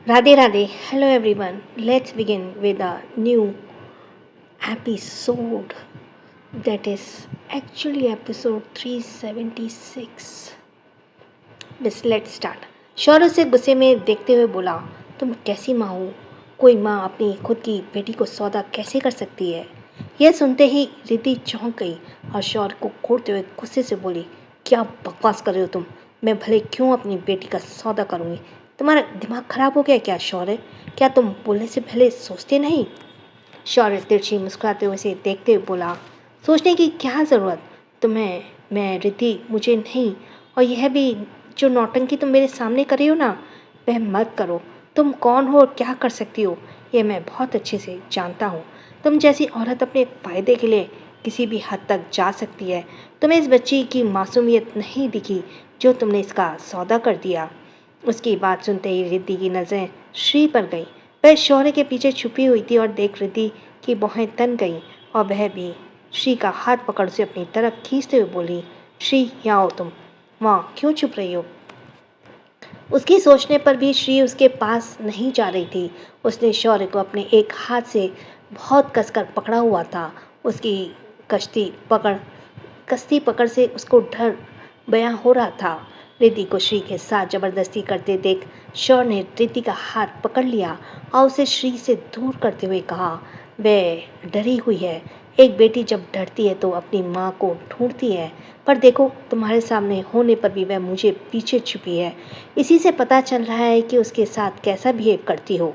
Radhe Radhe. Hello everyone. Let's begin with a new episode. That is actually episode 376. बस let's start. शौर्य उसे गुस्से में देखते हुए बोला, तुम कैसी माँ हो? कोई माँ अपनी खुद की बेटी को सौदा कैसे कर सकती है? यह सुनते ही रिद्धि चौंक गई और शौर्य को कोड़ते हुए गुस्से से बोली, क्या बकवास कर रहे हो तुम? मैं भले क्यों अपनी बेटी का सौदा करूँगी? तुम्हारा दिमाग खराब हो गया क्या शौर्य? क्या तुम बोलने से पहले सोचते नहीं? शौर्य तिरछी मुस्कुराते हुए उसे देखते हुए बोला, सोचने की क्या ज़रूरत? तुम्हें मैं रिद्धि मुझे नहीं, और यह भी जो नौटंकी तुम मेरे सामने कर रही हो ना, वह मत करो। तुम कौन हो और क्या कर सकती हो, यह मैं बहुत अच्छे से जानता हूँ। तुम जैसी औरत अपने फ़ायदे के लिए किसी भी हद तक जा सकती है। तुम्हें इस बच्ची की मासूमियत नहीं दिखी जो तुमने इसका सौदा कर दिया। उसकी बात सुनते ही रिद्धि की नज़रें श्री पर गईं। वह शौर्य के पीछे छुपी हुई थी और देख रिद्धि की बाहें तन गईं और वह भी श्री का हाथ पकड़ उसे अपनी तरफ खींचते हुए बोली, श्री यहाँ आओ तुम। वहाँ क्यों छुप रही हो? उसकी सोचने पर भी श्री उसके पास नहीं जा रही थी। उसने शौर्य को अपने एक हाथ से बहुत कसकर पकड़ा हुआ था। उसकी कश्ती पकड़ से उसको डर बयां हो रहा था। रिद्धि को श्री के साथ जबरदस्ती करते देख शौर्य ने रिद्धि का हाथ पकड़ लिया और उसे श्री से दूर करते हुए कहा, वह डरी हुई है। एक बेटी जब डरती है तो अपनी माँ को ढूंढती है, पर देखो तुम्हारे सामने होने पर भी वह मुझे पीछे छुपी है। इसी से पता चल रहा है कि उसके साथ कैसा बिहेव करती हो।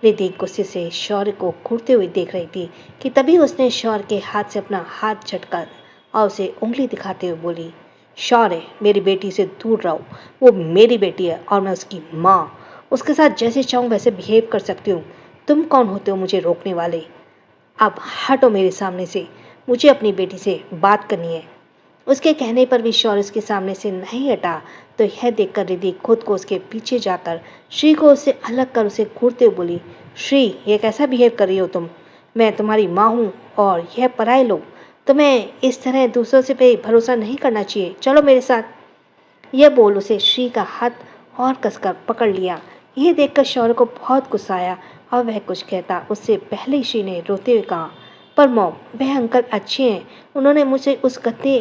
रिद्धि गुस्से से शौर्य को घूरते हुए देख रही थी कि तभी उसने शौर्य के हाथ से अपना हाथ झटका और उसे उंगली दिखाते हुए बोली, शौर्य मेरी बेटी से दूर रहो। वो मेरी बेटी है और मैं उसकी माँ। उसके साथ जैसे चाहूँ वैसे बिहेव कर सकती हूँ। तुम कौन होते हो मुझे रोकने वाले? अब हटो मेरे सामने से, मुझे अपनी बेटी से बात करनी है। उसके कहने पर भी शौर्य उसके सामने से नहीं हटा, तो यह देखकर रिद्धि खुद को उसके पीछे जाकर श्री को उससे अलग कर उसे घूरते हुए बोली, श्री ये कैसा बिहेव कर रही हो तुम? मैं तुम्हारी माँ हूँ और यह पराए लोग। तुम्हें इस तरह दूसरों से पे भरोसा नहीं करना चाहिए। चलो मेरे साथ। यह बोल उसे श्री का हाथ और कसकर पकड़ लिया। यह देखकर शौर्य को बहुत गुस्सा आया और वह कुछ कहता उससे पहले ही श्री ने रोते हुए कहा, पर मॉम वह अंकल अच्छे हैं। उन्होंने मुझे उस गंदे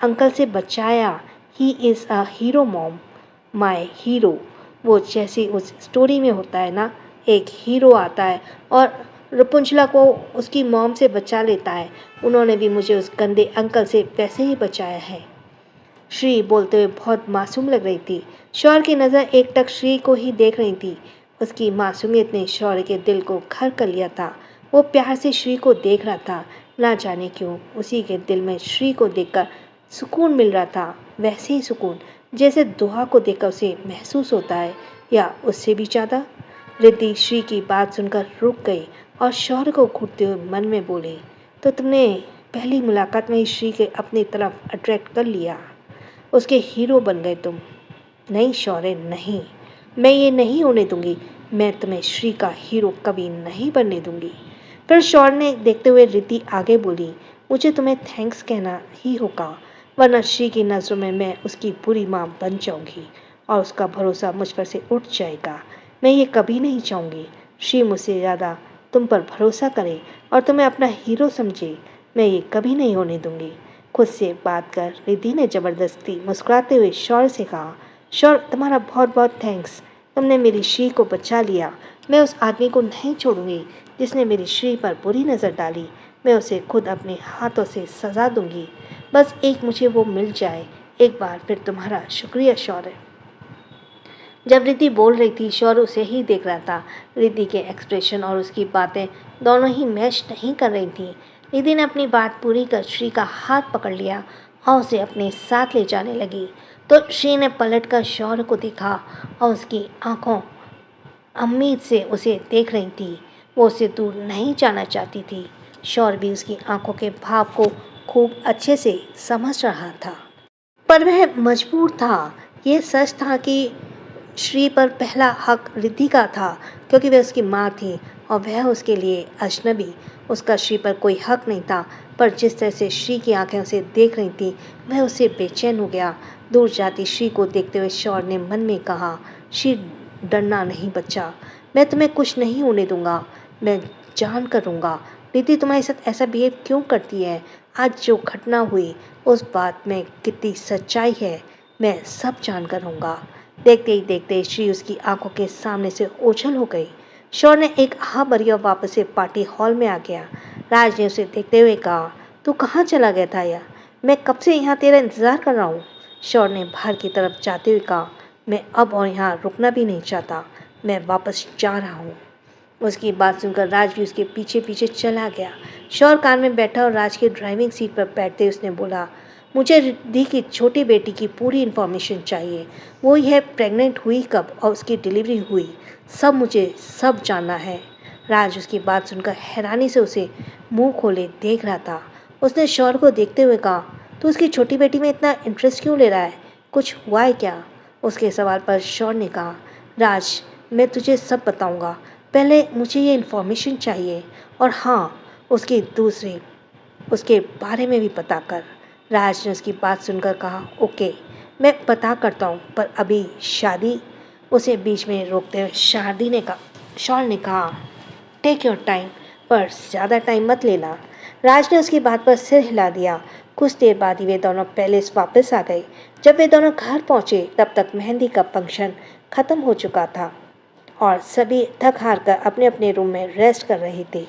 अंकल से बचाया। He is a hero mom, my hero. वो जैसे उस स्टोरी में होता है ना, एक हीरो आता है और रपुंजला को उसकी मॉम से बचा लेता है। उन्होंने भी मुझे उस गंदे अंकल से वैसे ही बचाया है। श्री बोलते हुए बहुत मासूम लग रही थी। शौर्य की नज़र एकटक श्री को ही देख रही थी। उसकी मासूमियत ने शौर्य के दिल को घर कर लिया था। वो प्यार से श्री को देख रहा था। ना जाने क्यों उसी के दिल में श्री को देखकर सुकून मिल रहा था। वैसे ही सुकून जैसे दुआ को देखकर उसे महसूस होता है, या उससे भी ज़्यादा। रिद्धि श्री की बात सुनकर रुक गई और शौर्य को घूरते हुए मन में बोली, तो तुमने पहली मुलाकात में ही श्री के अपनी तरफ अट्रैक्ट कर लिया? उसके हीरो बन गए तुम? नहीं शौर्य नहीं, मैं ये नहीं होने दूंगी। मैं तुम्हें श्री का हीरो कभी नहीं बनने दूंगी। फिर शौर्य ने देखते हुए रिद्धि आगे बोली, मुझे तुम्हें थैंक्स कहना ही होगा, वरना श्री की नज़रों में मैं उसकी बुरी माँ बन जाऊंगी और उसका भरोसा मुझ पर से उठ जाएगा। मैं ये कभी नहीं चाहूँगी श्री मुझसे ज़्यादा तुम पर भरोसा करे और तुम्हें अपना हीरो समझे। मैं ये कभी नहीं होने दूंगी। खुद से बात कर रिद्धि ने जबरदस्ती मुस्कुराते हुए शौर्य से कहा, शौर्य तुम्हारा बहुत बहुत थैंक्स। तुमने मेरी श्री को बचा लिया। मैं उस आदमी को नहीं छोड़ूंगी जिसने मेरी श्री पर बुरी नज़र डाली। मैं उसे खुद अपने हाथों से सजा दूंगी। बस एक मुझे वो मिल जाए। एक बार फिर तुम्हारा शुक्रिया शौर्य। जब रिद्धि बोल रही थी शौर्य उसे ही देख रहा था। रिद्धि के एक्सप्रेशन और उसकी बातें दोनों ही मैच नहीं कर रही थी। रिद्धि ने अपनी बात पूरी कर श्री का हाथ पकड़ लिया और उसे अपने साथ ले जाने लगी, तो श्री ने पलटकर शौर्य को देखा और उसकी आंखों उम्मीद से उसे देख रही थी। वो उसे दूर नहीं जाना चाहती थी। शौर्य भी उसकी आंखों के भाव को खूब अच्छे से समझ रहा था, पर वह मजबूर था। ये सच था कि श्री पर पहला हक रिद्धि का था, क्योंकि वह उसकी माँ थी और वह उसके लिए अजनबी। उसका श्री पर कोई हक नहीं था, पर जिस तरह से श्री की आंखें उसे देख रही थी वह उससे बेचैन हो गया। दूर जाती श्री को देखते हुए शौर्य ने मन में कहा, श्री डरना नहीं बच्चा, मैं तुम्हें कुछ नहीं होने दूंगा, मैं जान कर रहूँगा। रिद्धि तुम्हारे साथ ऐसा बिहेव क्यों करती है? आज जो घटना हुई उस बात में कितनी सच्चाई है, मैं सब जान कर रहूँगा। देखते ही देखते श्री उसकी आंखों के सामने से ओझल हो गई। शौर ने एक आह भरी और वापस से पार्टी हॉल में आ गया। राज ने उसे देखते हुए कहा, तू कहाँ चला गया था यार? मैं कब से यहाँ तेरा इंतज़ार कर रहा हूँ। शौर ने बाहर की तरफ जाते हुए कहा, मैं अब और यहाँ रुकना भी नहीं चाहता, मैं वापस जा रहा हूँ। उसकी बात सुनकर राज भी उसके पीछे पीछे चला गया। शौर कार में बैठा और राज की ड्राइविंग सीट पर बैठते उसने बोला, मुझे रिद्धि की छोटी बेटी की पूरी इन्फॉर्मेशन चाहिए। वो यह प्रेग्नेंट हुई कब और उसकी डिलीवरी हुई, सब मुझे सब जानना है। राज उसकी बात सुनकर हैरानी से उसे मुंह खोले देख रहा था। उसने शौर को देखते हुए कहा, तू उसकी छोटी बेटी में इतना इंटरेस्ट क्यों ले रहा है? कुछ हुआ है क्या? उसके सवाल पर शौर ने कहा, राज मैं तुझे सब बताऊंगा, पहले मुझे ये इन्फॉर्मेशन चाहिए, और हाँ उसके दूसरे उसके बारे में भी पता कर। राज ने उसकी बात सुनकर कहा, ओके मैं पता करता हूँ, पर अभी शादी? उसे बीच में रोकते हुए शौर ने कहा, टेक योर टाइम, पर ज़्यादा टाइम मत लेना। राज ने उसकी बात पर सिर हिला दिया। कुछ देर बाद ही वे दोनों पैलेस वापस आ गए। जब वे दोनों घर पहुंचे तब तक मेहंदी का फंक्शन खत्म हो चुका था और सभी थक हार कर अपने अपने रूम में रेस्ट कर रहे थे।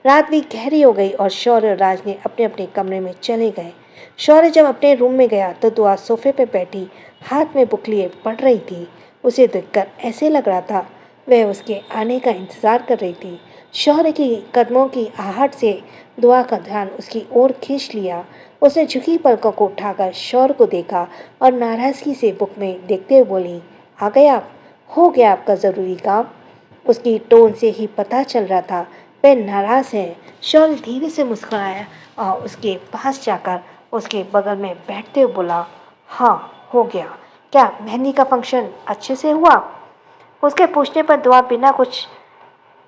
रात भी गहरी हो गई और शौर्य और राज ने अपने अपने कमरे में चले गए। शौर्य जब अपने रूम में गया तो दुआ सोफे पर बैठी हाथ में बुक लिए पढ़ रही थी। उसे देखकर ऐसे लग रहा था वह उसके आने का इंतजार कर रही थी। शौर्य की कदमों की आहट से दुआ का ध्यान उसकी ओर खींच लिया। उसने झुकी पलकों को उठाकर शौर्य को देखा और नाराजगी से बुक में देखते हुए बोली, आ गए आप? हो गया आपका ज़रूरी काम? उसकी टोन से ही पता चल रहा था वह नाराज़ है। शौर्य धीरे से मुस्कुराया और उसके पास जाकर उसके बगल में बैठते हुए बोला, हाँ हो गया। क्या मेहंदी का फंक्शन अच्छे से हुआ? उसके पूछने पर दुआ बिना कुछ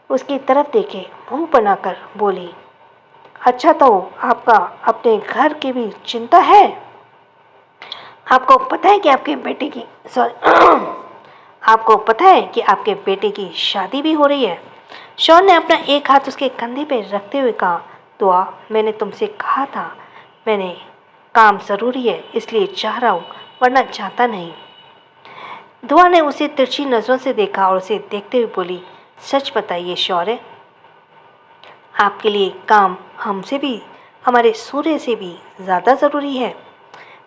उसकी तरफ देखे मुंह बनाकर बोली, अच्छा तो आपका अपने घर की भी चिंता है? आपको पता है कि आपके बेटे की सॉरी आपको पता है कि आपके बेटे की शादी भी हो रही है? शौन ने अपना एक हाथ उसके कंधे पर रखते हुए कहा, दुआ मैंने तुमसे कहा था, मैंने काम ज़रूरी है इसलिए चाह रहा हूँ, वरना चाहता नहीं। दुआ ने उसे तिरछी नज़रों से देखा और उसे देखते हुए बोली, सच बताइए शौर्य, आपके लिए काम हमसे भी, हमारे सूर्य से भी ज़्यादा ज़रूरी है?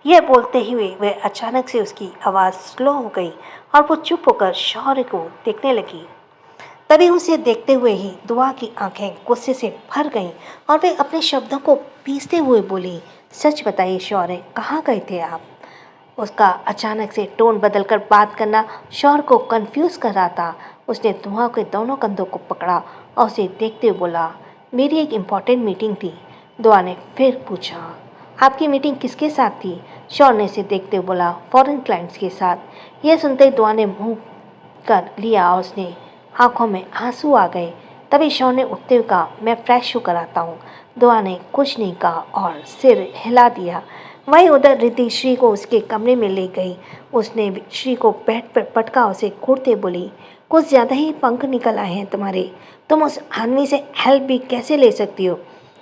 यह बोलते हुए वह अचानक से उसकी आवाज़ स्लो हो गई और वो चुप होकर शौर्य को देखने लगी। तभी उसे देखते हुए ही दुआ की आंखें गुस्से से भर गईं और वे अपने शब्दों को पीसते हुए बोली, सच बताइए शौर्य, कहाँ गए थे आप? उसका अचानक से टोन बदलकर बात करना शौर्य को कंफ्यूज कर रहा था। उसने दुआ के दोनों कंधों को पकड़ा और उसे देखते हुए बोला, मेरी एक इम्पॉर्टेंट मीटिंग थी। दुआ ने फिर पूछा, आपकी मीटिंग किसके साथ थी? शौर्य ने इसे देखते हुए बोला, फॉरेन क्लाइंट्स के साथ। यह सुनते ही दुआ ने मुंह कर लिया और उसने आंखों में आंसू आ गए। तभी शौर्य ने उठते हुए कहा, मैं फ्रेश होकर आता हूँ। दुआ ने कुछ नहीं कहा और सिर हिला दिया। वहीं उधर रिद्धि श्री को उसके कमरे में ले गई। उसने श्री को बेड पर पटका उसे घूरते बोली, कुछ ज़्यादा ही पंख निकल आए हैं तुम्हारे। तुम उस आदमी से हेल्प भी कैसे ले सकती हो?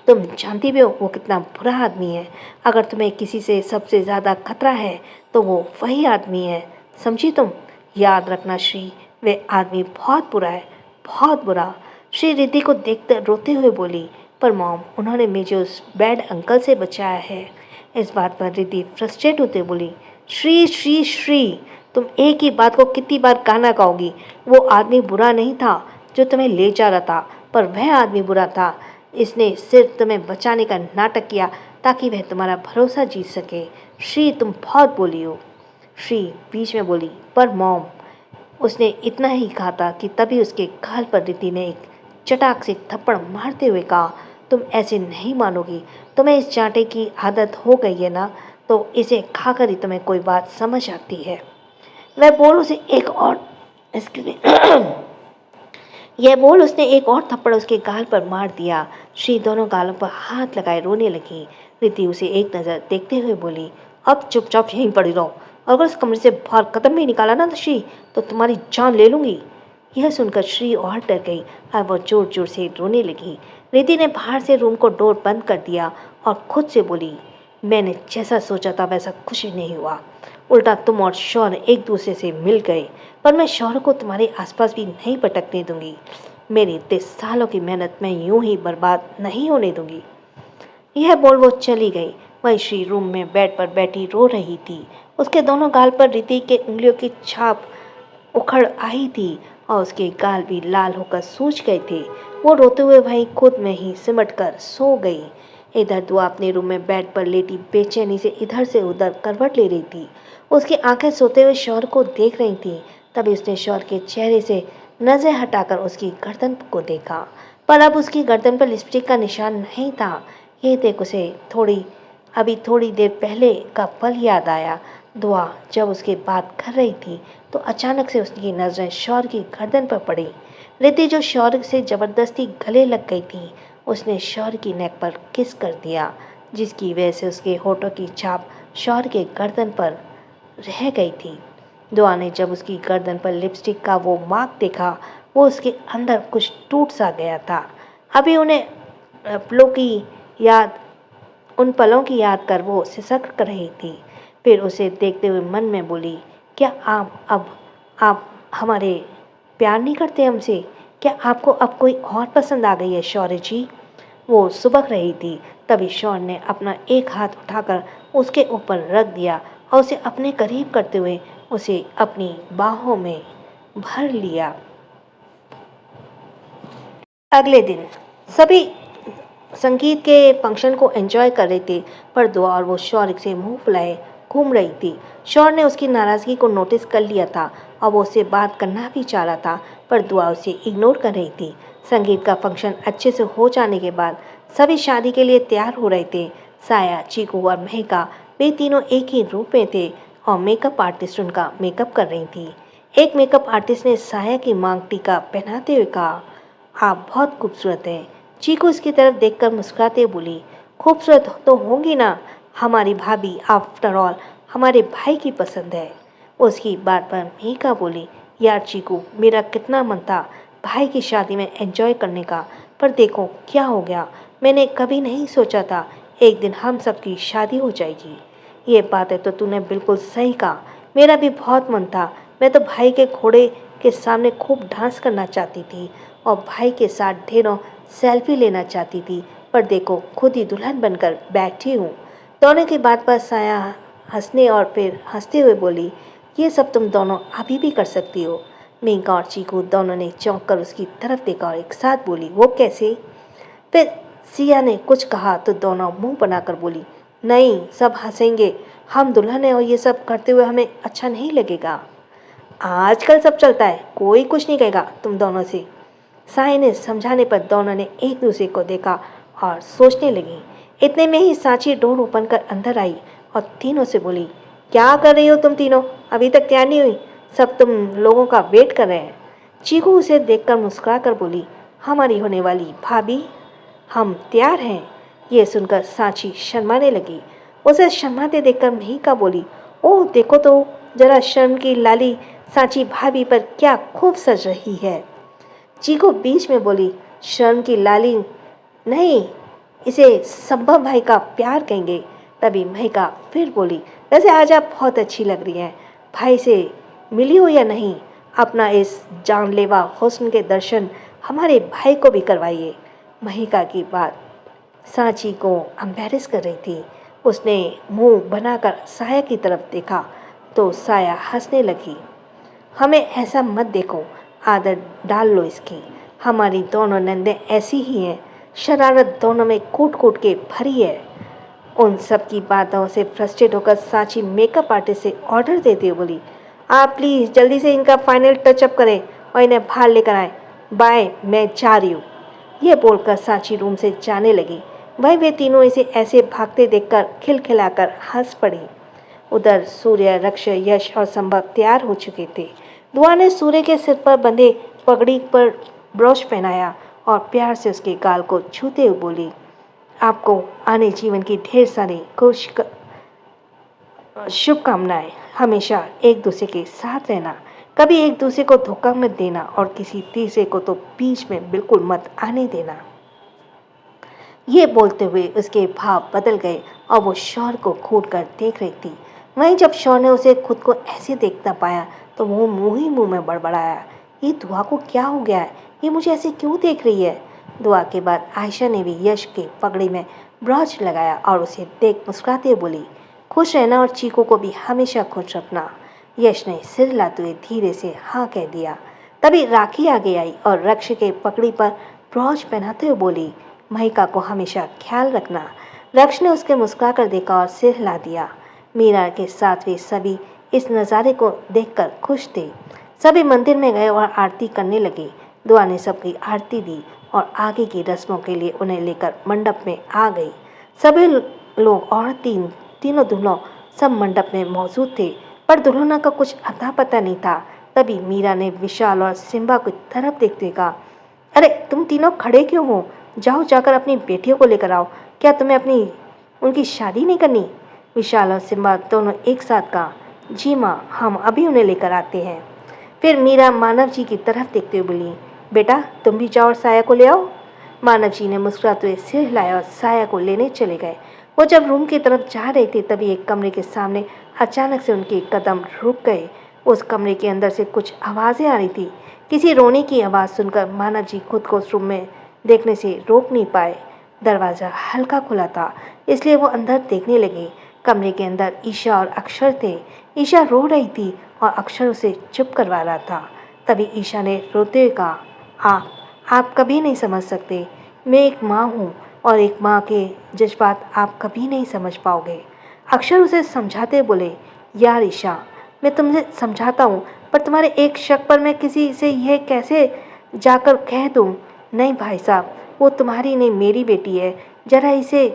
तुम जानती भी हो वो कितना बुरा आदमी है। अगर तुम्हें किसी से सबसे ज़्यादा खतरा है तो वो वही आदमी है, समझी तुम? याद रखना श्री, वे आदमी बहुत बुरा है, बहुत बुरा। श्री रिद्धि को देखकर रोते हुए बोली, पर मॉम उन्होंने मुझे उस बैड अंकल से बचाया है। इस बात पर रिद्धि फ्रस्ट्रेट होते बोली, श्री श्री श्री, तुम एक ही बात को कितनी बार गाना गाओगी? वो आदमी बुरा नहीं था जो तुम्हें ले जा रहा था, पर वह आदमी बुरा था। इसने सिर्फ तुम्हें बचाने का नाटक किया ताकि वह तुम्हारा भरोसा जीत सके। श्री तुम बहुत बोली हो। श्री बीच में बोली, पर मॉम, उसने इतना ही कहा था कि तभी उसके गाल पर रिद्धि ने एक चटाक से थप्पड़ मारते हुए कहा, तुम ऐसे नहीं मानोगी, तुम्हें इस चांटे की आदत हो गई है ना, तो इसे खाकर ही तुम्हें कोई बात समझ आती है। वह बोल उसे एक और यह बोल उसने एक और थप्पड़ उसके गाल पर मार दिया। श्री दोनों गालों पर हाथ लगाए रोने लगी। रिद्धि उसे एक नज़र देखते हुए बोली, अब चुपचाप यहीं पड़ी रहो, अगर इस कमरे से बाहर कदम भी निकाला ना तो श्री, तो तुम्हारी जान ले लूँगी। यह सुनकर श्री और डर गई और वो जोर जोर से रोने लगी। रिद्धि ने बाहर से रूम को डोर बंद कर दिया और खुद से बोली, मैंने जैसा सोचा था वैसा कुछ नहीं हुआ। उल्टा तुम और शौर्य एक दूसरे से मिल गए, पर मैं शौर्य को तुम्हारे आसपास भी नहीं भटकने दूंगी। मेरी 10 सालों की मेहनत मैं यूं ही बर्बाद नहीं होने दूंगी। यह बोल वो चली गई। वहीं श्री रूम में बेड पर बैठी रो रही थी। उसके दोनों गाल पर रिद्धि के उंगलियों की छाप उखड़ आई थी और उसके गाल भी लाल होकर सूज गए थे। वो रोते हुए वहीं खुद में ही सिमट कर सो गई। इधर दुआ अपने रूम में बेड पर लेटी बेचैनी से इधर से उधर करवट ले रही थी। उसकी आंखें सोते हुए शौर्य को देख रही थीं। तभी उसने शौर्य के चेहरे से नजर हटाकर उसकी गर्दन को देखा, पर अब उसकी गर्दन पर लिपस्टिक का निशान नहीं था। ये देख उसे थोड़ी देर पहले का पल याद आया। दुआ जब उसके बात कर रही थी तो अचानक से उसकी नजरें शौर्य की गर्दन पर पड़ी। रिद्धि जो शौर्य से जबरदस्ती गले लग गई थी, उसने शौर्य की नेक पर किस कर दिया, जिसकी वजह से उसके होठों की छाप शौर्य के गर्दन पर रह गई थी। दुआ ने जब उसकी गर्दन पर लिपस्टिक का वो मार्क देखा, वो उसके अंदर कुछ टूट सा गया था। अभी पलों की याद उन पलों की याद कर वो सिसक रही थी। फिर उसे देखते हुए मन में बोली, क्या आप हमारे प्यार नहीं करते हमसे? क्या आपको अब कोई और पसंद आ गई है शौर्य जी? वो सुबक रही थी। तभी शौर्य ने अपना एक हाथ उठाकर उसके ऊपर रख दिया और उसे अपने करीब करते हुए उसे अपनी बाहों में भर लिया। अगले दिन सभी संगीत के फंक्शन को एंजॉय कर रहे थे, पर दुआ और वो शौर्य से मुंह फुलाए घूम रही थी। शौर्य ने उसकी नाराजगी को नोटिस कर लिया था और वो उससे बात करना भी चाह रहा था, पर दुआ उसे इग्नोर कर रही थी। संगीत का फंक्शन अच्छे से हो जाने के बाद सभी शादी के लिए तैयार हो रहे थे। साया, चीकू और महका, वे तीनों एक ही रूप में थे और मेकअप आर्टिस्ट उनका मेकअप कर रही थी। एक मेकअप आर्टिस्ट ने साया की मांग टीका पहनाते हुए कहा, आप बहुत खूबसूरत हैं। चीकू इसकी तरफ देखकर मुस्कुराते बोली, खूबसूरत तो होंगी ना, हमारी भाभी आफ्टर ऑल हमारे भाई की पसंद है। उसकी बात पर मीका बोली, यार चीकू, मेरा कितना मन था भाई की शादी में एंजॉय करने का, पर देखो क्या हो गया। मैंने कभी नहीं सोचा था एक दिन हम सबकी शादी हो जाएगी। ये बात है तो तूने बिल्कुल सही कहा, मेरा भी बहुत मन था। मैं तो भाई के घोड़े के सामने खूब डांस करना चाहती थी और भाई के साथ ढेरों सेल्फी लेना चाहती थी, पर देखो खुद ही दुल्हन बनकर बैठी हूँ। दोनों की बात पर साया हंसने और फिर हंसते हुए बोली, ये सब तुम दोनों अभी भी कर सकती हो। मीका और चीकू दोनों ने चौंक कर उसकी तरफ देखा और एक साथ बोली, वो कैसे? फिर सिया ने कुछ कहा तो दोनों मुंह बनाकर बोली, नहीं, सब हंसेंगे, हम दुल्हन हैं और ये सब करते हुए हमें अच्छा नहीं लगेगा। आजकल सब चलता है, कोई कुछ नहीं कहेगा तुम दोनों से। साई ने समझाने पर दोनों ने एक दूसरे को देखा और सोचने लगी। इतने में ही सांची डोर ओपन कर अंदर आई और तीनों से बोली, क्या कर रही हो तुम तीनों? अभी तक तैयार नहीं हुई? सब तुम लोगों का वेट कर रहे हैं। चीकू उसे देखकर मुस्कुरा कर बोली, हमारी होने वाली भाभी, हम तैयार हैं। ये सुनकर सांची शर्माने लगी। उसे शर्माते देखकर मिहिका बोली, ओह देखो तो जरा शर्म की लाली सांची भाभी पर क्या खूब सज रही है। चीकू बीच में बोली, शर्म की लाली नहीं, इसे संभव भाई का प्यार कहेंगे। तभी महिका फिर बोली, वैसे आज आप बहुत अच्छी लग रही हैं। भाई से मिली हो या नहीं? अपना इस जानलेवा हुस्न के दर्शन हमारे भाई को भी करवाइए। महिका की बात सांची को एम्बैरेस कर रही थी। उसने मुंह बनाकर साया की तरफ देखा तो साया हंसने लगी। हमें ऐसा मत देखो, आदत डाल लो इसकी। हमारी दोनों नंदें ऐसी ही हैं, शरारत दोनों में कूट कूट के भरी है। उन सब की बातों से फ्रस्ट्रेट होकर सांची मेकअप आर्टिस्ट से ऑर्डर देते हुए बोली, आप प्लीज़ जल्दी से इनका फाइनल टचअप करें और इन्हें बाहर लेकर आएँ। बाय, मैं जा रही हूँ। ये बोलकर सांची रूम से जाने लगी। वही वे तीनों इसे ऐसे भागते देखकर खिलखिलाकर हंस पड़ी। उधर सूर्य, रक्ष, यश और संभव तैयार हो चुके थे। दुआ ने सूर्य के सिर पर बंधे पगड़ी पर ब्रोच पहनाया और प्यार से उसके गाल को छूते हुए बोली, आपको आने जीवन की ढेर सारी शुभकामनाएं। हमेशा एक दूसरे के साथ रहना। कभी एक दूसरे को धोखा मत देना और किसी तीसरे को तो बीच में बिल्कुल मत आने देना। ये बोलते हुए उसके भाव बदल गए और वो शौर को घूर कर देख रही थी। वहीं जब शौर ने उसे खुद को ऐसे देखता पाया तो वो मुंह ही मुंह में बड़बड़ाया, ये दुआ को क्या हो गया है, ये मुझे ऐसे क्यों देख रही है। दुआ के बाद आयशा ने भी यश के पगड़ी में ब्रॉच लगाया और उसे देख मुस्कुराते हुए बोली, खुश रहना और चीकू को भी हमेशा खुश रखना। यश ने सिर हिलाते हुए धीरे से हाँ कह दिया। तभी राखी आगे आई और रक्ष के पगड़ी पर ब्रॉच पहनाते हुए बोली, महिका को हमेशा ख्याल रखना। रक्ष ने उसके मुस्कुरा कर देखा और सिर हिला दिया। मीरा के साथ वे सभी इस नज़ारे को देखकर खुश थे। सभी मंदिर में गए और आरती करने लगे। दुआ ने सबकी आरती दी और आगे की रस्मों के लिए उन्हें लेकर मंडप में आ गई। सभी लोग और तीनों दुल्हों सब मंडप में मौजूद थे, पर दुल्हनों का कुछ अता पता नहीं था। तभी मीरा ने विशाल और सिम्बा की तरफ देखते हुए कहा, अरे तुम तीनों खड़े क्यों हो, जाओ जाकर अपनी बेटियों को लेकर आओ। क्या तुम्हें उनकी शादी नहीं करनी। विशाल और सिम्बा दोनों एक साथ कहा, जी माँ, हम अभी उन्हें लेकर आते हैं। फिर मीरा मानव जी की तरफ देखते हुए बोली, बेटा तुम भी जाओ और साया को ले आओ। मानव जी ने मुस्कुराते हुए सिर हिलाया और साया को लेने चले गए। वो जब रूम की तरफ जा रहे थे तभी एक कमरे के सामने अचानक से उनके कदम रुक गए। उस कमरे के अंदर से कुछ आवाज़ें आ रही थी। किसी रोने की आवाज़ सुनकर मानव जी खुद को उस रूम में देखने से रोक नहीं पाए। दरवाज़ा हल्का खुला था, इसलिए वो अंदर देखने लगे। कमरे के अंदर ईशा और अक्षर थे। ईशा रो रही थी और अक्षर उसे चुप करवा रहा था। तभी ईशा ने रोते हुए कहा, आप कभी नहीं समझ सकते। मैं एक माँ हूँ और एक माँ के जज्बात आप कभी नहीं समझ पाओगे। अक्षर उसे समझाते बोले, यार ईशा, मैं तुमसे समझाता हूँ, पर तुम्हारे एक शक पर मैं किसी से यह कैसे जाकर कह दूँ। नहीं भाई साहब, वो तुम्हारी नहीं मेरी बेटी है। जरा इसे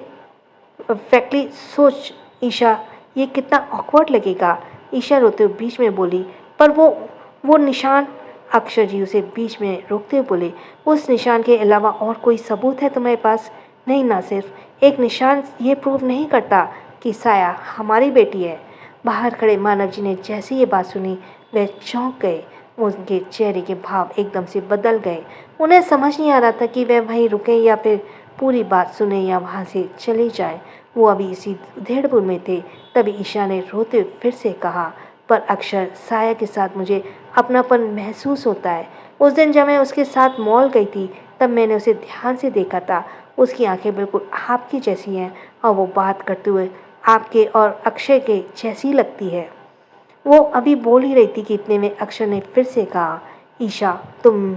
फैक्टली सोच ईशा, ये कितना ऑकवर्ड लगेगा। ईशा रोते हुए बीच में बोली, पर वो निशान। अक्षर जी उसे बीच में रोकते हुए बोले, उस निशान के अलावा और कोई सबूत है तुम्हारे पास। नहीं ना, सिर्फ एक निशान ये प्रूव नहीं करता कि साया हमारी बेटी है। बाहर खड़े मानव जी ने जैसे ये बात सुनी वह चौंक गए। उनके चेहरे के भाव एकदम से बदल गए। उन्हें समझ नहीं आ रहा था कि वह वहीं रुकें या फिर पूरी बात सुने या वहाँ से चले जाए। वो अभी इसी उधेड़बुन में थे। तभी ईशा ने रोते हुए फिर से कहा, पर अक्षर, साया के साथ मुझे अपनापन महसूस होता है। उस दिन जब मैं उसके साथ मॉल गई थी तब मैंने उसे ध्यान से देखा था। उसकी आंखें बिल्कुल आपकी जैसी हैं और वो बात करते हुए आपके और अक्षय के जैसी लगती है। वो अभी बोल ही रही थी कि इतने में अक्षर ने फिर से कहा, ईशा, तुम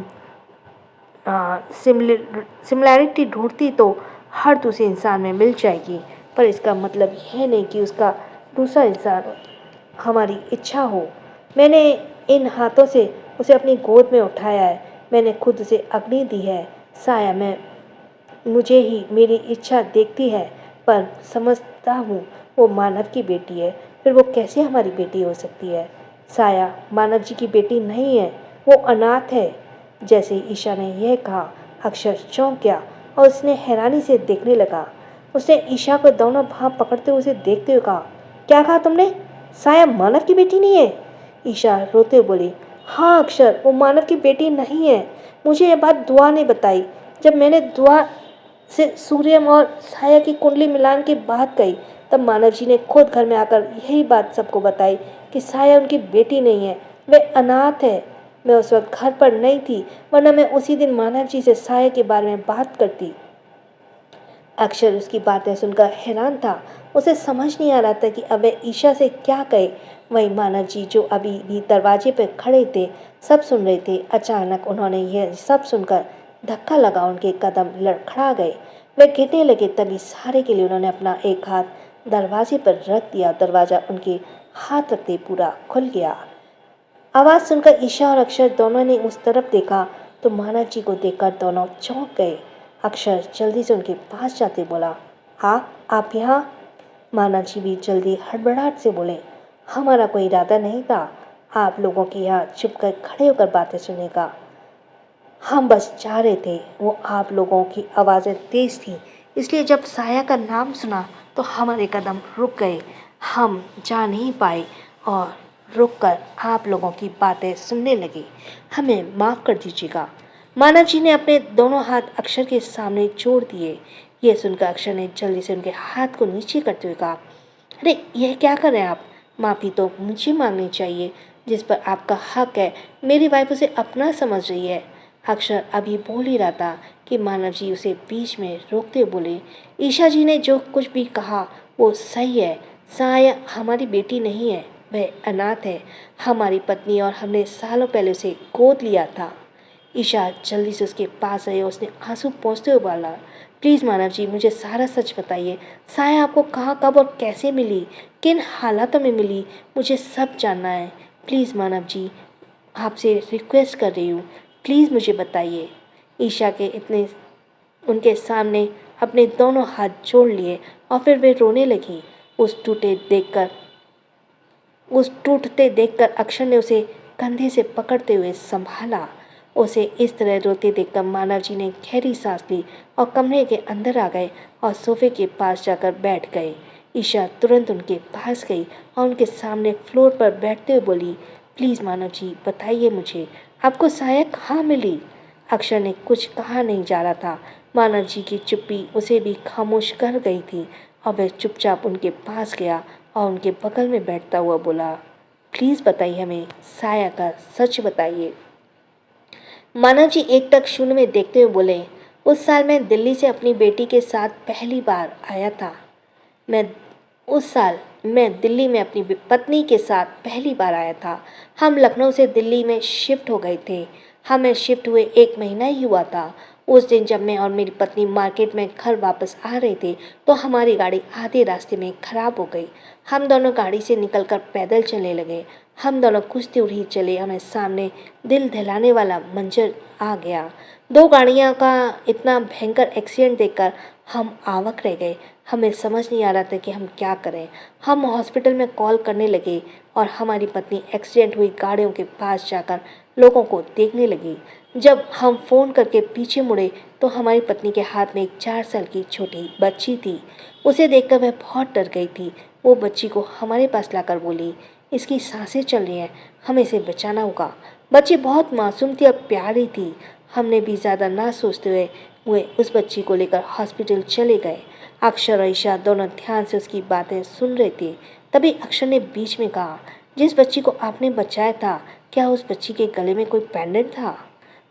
सिमिलैरिटी ढूंढती तो हर दूसरे इंसान में मिल जाएगी, पर इसका मतलब यह नहीं कि उसका दूसरा इंसान हमारी इच्छा हो। मैंने इन हाथों से उसे अपनी गोद में उठाया है। मैंने खुद उसे अग्नि दी है। साया, मुझे ही मेरी इच्छा देखती है, पर समझता हूँ वो मानव की बेटी है। फिर वो कैसे हमारी बेटी हो सकती है। साया मानव जी की बेटी नहीं है, वो अनाथ है। जैसे ही ईशा ने यह कहा, अक्षर चौंक गया और उसने हैरानी से देखने लगा। उसने ईशा को दोनों भाव पकड़ते हुए उसे देखते हुए कहा, क्या कहा तुमने? साया मानव की बेटी नहीं है? ईशा रोते हुए बोली, हाँ अक्षर, वो मानव की बेटी नहीं है। मुझे यह बात दुआ ने बताई। जब मैंने दुआ से सूर्यम और साया की कुंडली मिलान की बात कही तब मानव जी ने खुद घर में आकर यही बात सबको बताई कि साया उनकी बेटी नहीं है, वह अनाथ है। मैं उस वक्त घर पर नहीं थी, वरना मैं उसी दिन मानव जी से साया के बारे में बात करती। अक्षर उसकी बातें सुनकर हैरान था। उसे समझ नहीं आ रहा था कि अब वह ईशा से क्या कहे। वहीं मानव जी जो अभी भी दरवाजे पर खड़े थे सब सुन रहे थे। अचानक उन्होंने यह सब सुनकर धक्का लगा, उनके कदम लड़खड़ा गए, वे गिरने लगे। तभी सहारे के लिए उन्होंने अपना एक हाथ दरवाजे पर रख दिया। दरवाज़ा उनके हाथ रखते पूरा खुल गया। आवाज़ सुनकर ईशा और अक्षर दोनों ने उस तरफ देखा तो मानव जी को देखकर दोनों चौंक गए। अक्षर जल्दी से उनके पास जाते बोला, हाँ आप यहाँ? मानव जी भी जल्दी हड़बड़ाहट से बोले, हमारा कोई इरादा नहीं था आप लोगों के यहाँ चुप कर खड़े होकर बातें सुनने का। हम बस जा रहे थे। वो आप लोगों की आवाज़ें तेज़ थी, इसलिए जब साया का नाम सुना तो हमारे कदम रुक गए। हम जा नहीं पाए और रुककर आप लोगों की बातें सुनने लगी। हमें माफ़ कर दीजिएगा। मानव जी ने अपने दोनों हाथ अक्षर के सामने जोड़ दिए। यह सुनकर अक्षर ने जल्दी से उनके हाथ को नीचे करते हुए कहा, अरे यह क्या कर रहे हैं आप? माफ़ी तो मुझे मांगनी चाहिए, जिस पर आपका हक है। मेरी वाइफ उसे अपना समझ रही है। अक्षर अभी बोल ही रहा था कि मानव जी उसे बीच में रोकते हुए बोले, ईशा जी ने जो कुछ भी कहा वो सही है। साया हमारी बेटी नहीं है, वह अनाथ है। हमारी पत्नी और हमने सालों पहले उसे गोद लिया था। ईशा जल्दी से उसके पास आई और उसने आंसू पोंछते हुए बोला, प्लीज़ मानव जी, मुझे सारा सच बताइए। साया आपको कहाँ, कब और कैसे मिली? किन हालातों में मिली? मुझे सब जानना है। प्लीज़ मानव जी, आपसे रिक्वेस्ट कर रही हूँ, प्लीज़ मुझे बताइए। ईशा के इतने उनके सामने अपने दोनों हाथ जोड़ लिए और फिर वे रोने लगी। उस टूटते देखकर अक्षर ने उसे कंधे से पकड़ते हुए संभाला। उसे इस तरह रोते देखकर मानव जी ने गहरी सांस ली और कमरे के अंदर आ गए और सोफे के पास जाकर बैठ गए। ईशा तुरंत उनके पास गई और उनके सामने फ्लोर पर बैठते हुए बोली, प्लीज़ मानव जी बताइए मुझे, आपको साया कहाँ मिली? अक्षर ने कुछ कहा नहीं जा रहा था। मानव जी की चुप्पी उसे भी खामोश कर गई थी और वह चुपचाप उनके पास गया और उनके बगल में बैठता हुआ बोला, प्लीज़ बताइए, हमें साया का सच बताइए। मानव जी एकटक शून्य में देखते हुए बोले, उस साल मैं दिल्ली से अपनी बेटी के साथ पहली बार आया था। मैं उस साल मैं दिल्ली में अपनी पत्नी के साथ पहली बार आया था। हम लखनऊ से दिल्ली में शिफ्ट हो गए थे। हमें शिफ्ट हुए 1 महीना ही हुआ था। उस दिन जब मैं और मेरी पत्नी मार्केट में घर वापस आ रहे थे तो हमारी गाड़ी आधे रास्ते में खराब हो गई। हम दोनों गाड़ी से निकलकर पैदल चलने लगे। हम दोनों कुछ दूर ही चले, हमें सामने दिल दहलाने वाला मंजर आ गया। 2 गाड़ियाँ का इतना भयंकर एक्सीडेंट देखकर हम आवाक रह गए। हमें समझ नहीं आ रहा था कि हम क्या करें। हम हॉस्पिटल में कॉल करने लगे और हमारी पत्नी एक्सीडेंट हुई गाड़ियों के पास जाकर लोगों को देखने लगी। जब हम फ़ोन करके पीछे मुड़े तो हमारी पत्नी के हाथ में एक 4 साल की छोटी बच्ची थी। उसे देखकर वह बहुत डर गई थी। वो बच्ची को हमारे पास लाकर बोली, इसकी सांसें चल रही हैं, हमें इसे बचाना होगा। बच्ची बहुत मासूम थी और प्यारी थी। हमने भी ज़्यादा ना सोचते हुए उस बच्ची को लेकर हॉस्पिटल चले गए। अक्षर और ईशा दोनों ध्यान से उसकी बातें सुन रहे थे। तभी अक्षर ने बीच में कहा, जिस बच्ची को आपने बचाया था, क्या उस बच्ची के गले में कोई पेंडेंट था?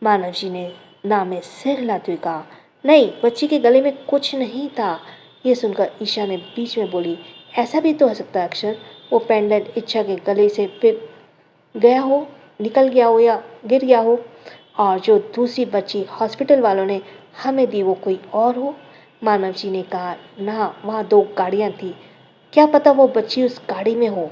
मानव जी ने ना में सिर हिलाते हुए कहा, नहीं, बच्ची के गले में कुछ नहीं था। ये सुनकर ईशा ने बीच में बोली, ऐसा भी तो हो सकता है अक्षर, वो पेंडेंट इच्छा के गले से फिर गया हो, निकल गया हो या गिर गया हो, और जो दूसरी बच्ची हॉस्पिटल वालों ने हमें दी वो कोई और हो। मानव जी ने कहा, ना, वहाँ 2 गाड़ियाँ थी, क्या पता वो बच्ची उस गाड़ी में हो।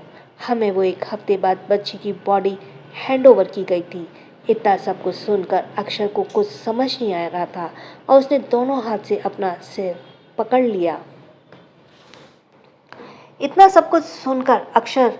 हमें वो 1 हफ्ते बाद बच्ची की बॉडी हैंड ओवर की गई थी। इतना सब कुछ सुनकर अक्षर को कुछ समझ नहीं आ रहा था और उसने दोनों हाथ से अपना सिर पकड़ लिया। इतना सब कुछ सुनकर अक्षर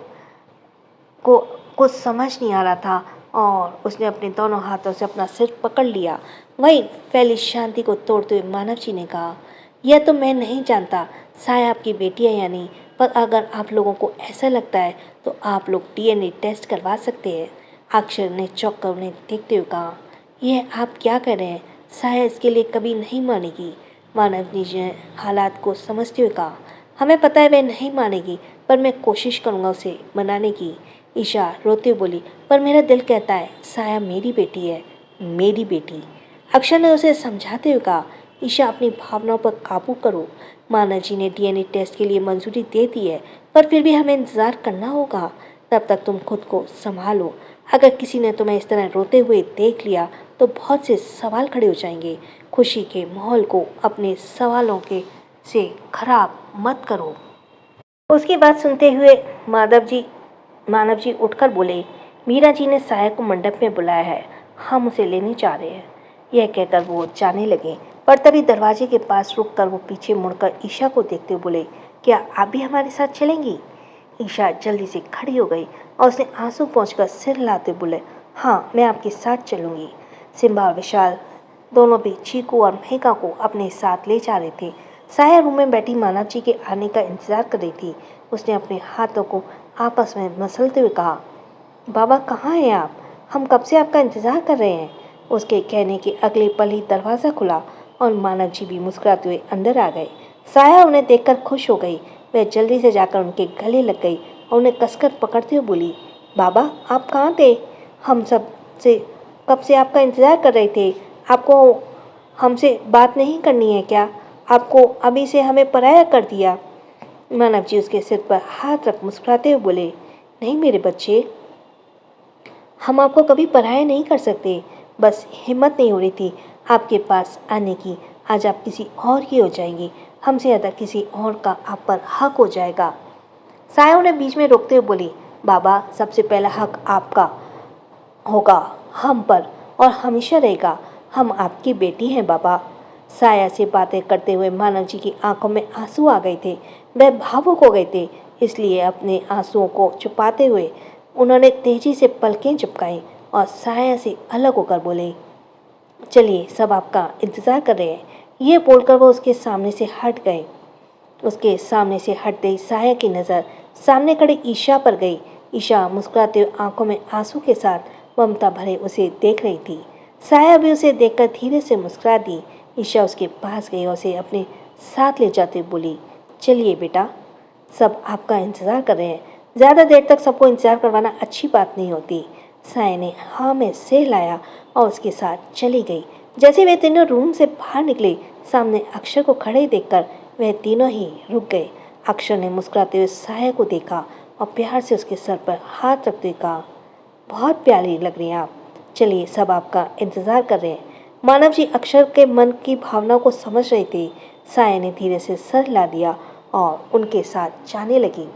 को कुछ समझ नहीं आ रहा था और उसने अपने दोनों हाथों से अपना सिर पकड़ लिया। वहीं फैली शांति को तोड़ते हुए मानव जी ने कहा, यह तो मैं नहीं जानता साया आपकी बेटी है या नहीं, पर अगर आप लोगों को ऐसा लगता है तो आप लोग डीएनए टेस्ट करवा सकते हैं। अक्षर ने चौंक कर उन्हें देखते हुए कहा, यह आप क्या कह रहे हैं? साया इसके लिए कभी नहीं मानेगी। मानव जी ने हालात को समझते हुए कहा, हमें पता है वह नहीं मानेगी, पर मैं कोशिश करूँगा उसे मनाने की। ईशा रोते हुए बोली, पर मेरा दिल कहता है साया मेरी बेटी है, मेरी बेटी। अक्षर ने उसे समझाते हुए कहा, ईशा अपनी भावनाओं पर काबू करो। मानव जी ने डीएनए टेस्ट के लिए मंजूरी दे दी है, पर फिर भी हमें इंतज़ार करना होगा। तब तक तुम खुद को संभालो। अगर किसी ने तुम्हें इस तरह रोते हुए देख लिया तो बहुत से सवाल खड़े हो जाएंगे। खुशी के माहौल को अपने सवालों के से खराब मत करो। उसकी बात सुनते हुए मानव जी उठकर बोले, मीरा जी ने साया को मंडप में बुलाया है, हम उसे लेने जा रहे हैं। यह कहकर वो जाने लगे, पर तभी दरवाजे के पास रुककर वो पीछे मुड़कर ईशा को देखते हुए बोले, क्या आप भी हमारे साथ चलेंगी? ईशा जल्दी से खड़ी हो गई और उसने आंसू पोंछकर सिर हिलाते बोले, हाँ, मैं आपके साथ चलूँगी। सिम्बा और विशाल दोनों भी चीकू और मेघा को अपने साथ ले जा रहे थे। साया रूम में बैठी मानव जी के आने का इंतजार कर रही थी। उसने अपने हाथों को आपस में मसलते हुए कहा, बाबा कहाँ हैं आप? हम कब से आपका इंतज़ार कर रहे हैं। उसके कहने के अगले पल ही दरवाज़ा खुला और मानव जी भी मुस्कुराते हुए अंदर आ गए। साया उन्हें देखकर खुश हो गई। वह जल्दी से जाकर उनके गले लग गई और उन्हें कसकर पकड़ते हुए बोली, बाबा आप कहाँ थे? हम सब से कब से आपका इंतज़ार कर रहे थे। आपको हमसे बात नहीं करनी है क्या? आपको अभी से हमें पराया कर दिया। मानव जी उसके सिर पर हाथ रख मुस्कुराते हुए बोले, नहीं मेरे बच्चे, हम आपको कभी पराया नहीं कर सकते। बस हिम्मत नहीं हो रही थी आपके पास आने की। आज आप किसी और की हो जाएंगी। हमसे ज़्यादा किसी और का आप पर हक हो जाएगा। साया उन्हें बीच में रोकते हुए बोली, बाबा सबसे पहला हक आपका होगा हम पर और हमेशा रहेगा। हम आपकी बेटी हैं बाबा। साया से बातें करते हुए मानव जी की आंखों में आंसू आ गए थे। वह भावुक हो गए थे। इसलिए अपने आंसुओं को छुपाते हुए उन्होंने तेजी से पलकें झपकाई और साया से अलग होकर बोले, चलिए सब आपका इंतज़ार कर रहे हैं। ये बोलकर वो उसके सामने से हट गए। उसके सामने से हटते ही साया की नज़र सामने खड़े ईशा पर गई। ईशा मुस्कुराते हुए आंखों में आंसू के साथ ममता भरे उसे देख रही थी। साया भी उसे देखकर धीरे से मुस्कुरा दी। ईशा उसके पास गई और उसे अपने साथ ले जाते हुए बोली, चलिए बेटा, सब आपका इंतज़ार कर रहे हैं। ज़्यादा देर तक सबको इंतज़ार करवाना अच्छी बात नहीं होती। साया ने हाँ में सिर लाया और उसके साथ चली गई। जैसे वे तीनों रूम से बाहर निकले, सामने अक्षर को खड़े देखकर वह तीनों ही रुक गए। अक्षर ने मुस्कुराते हुए साया को देखा और प्यार से उसके सर पर हाथ रखते हुए कहा, बहुत प्यारी लग रही हैं आप। चलिए सब आपका इंतज़ार कर रहे हैं। मानव जी अक्षर के मन की भावनाओं को समझ रहे थे। साया ने धीरे से सर हिला दिया और उनके साथ जाने लगी।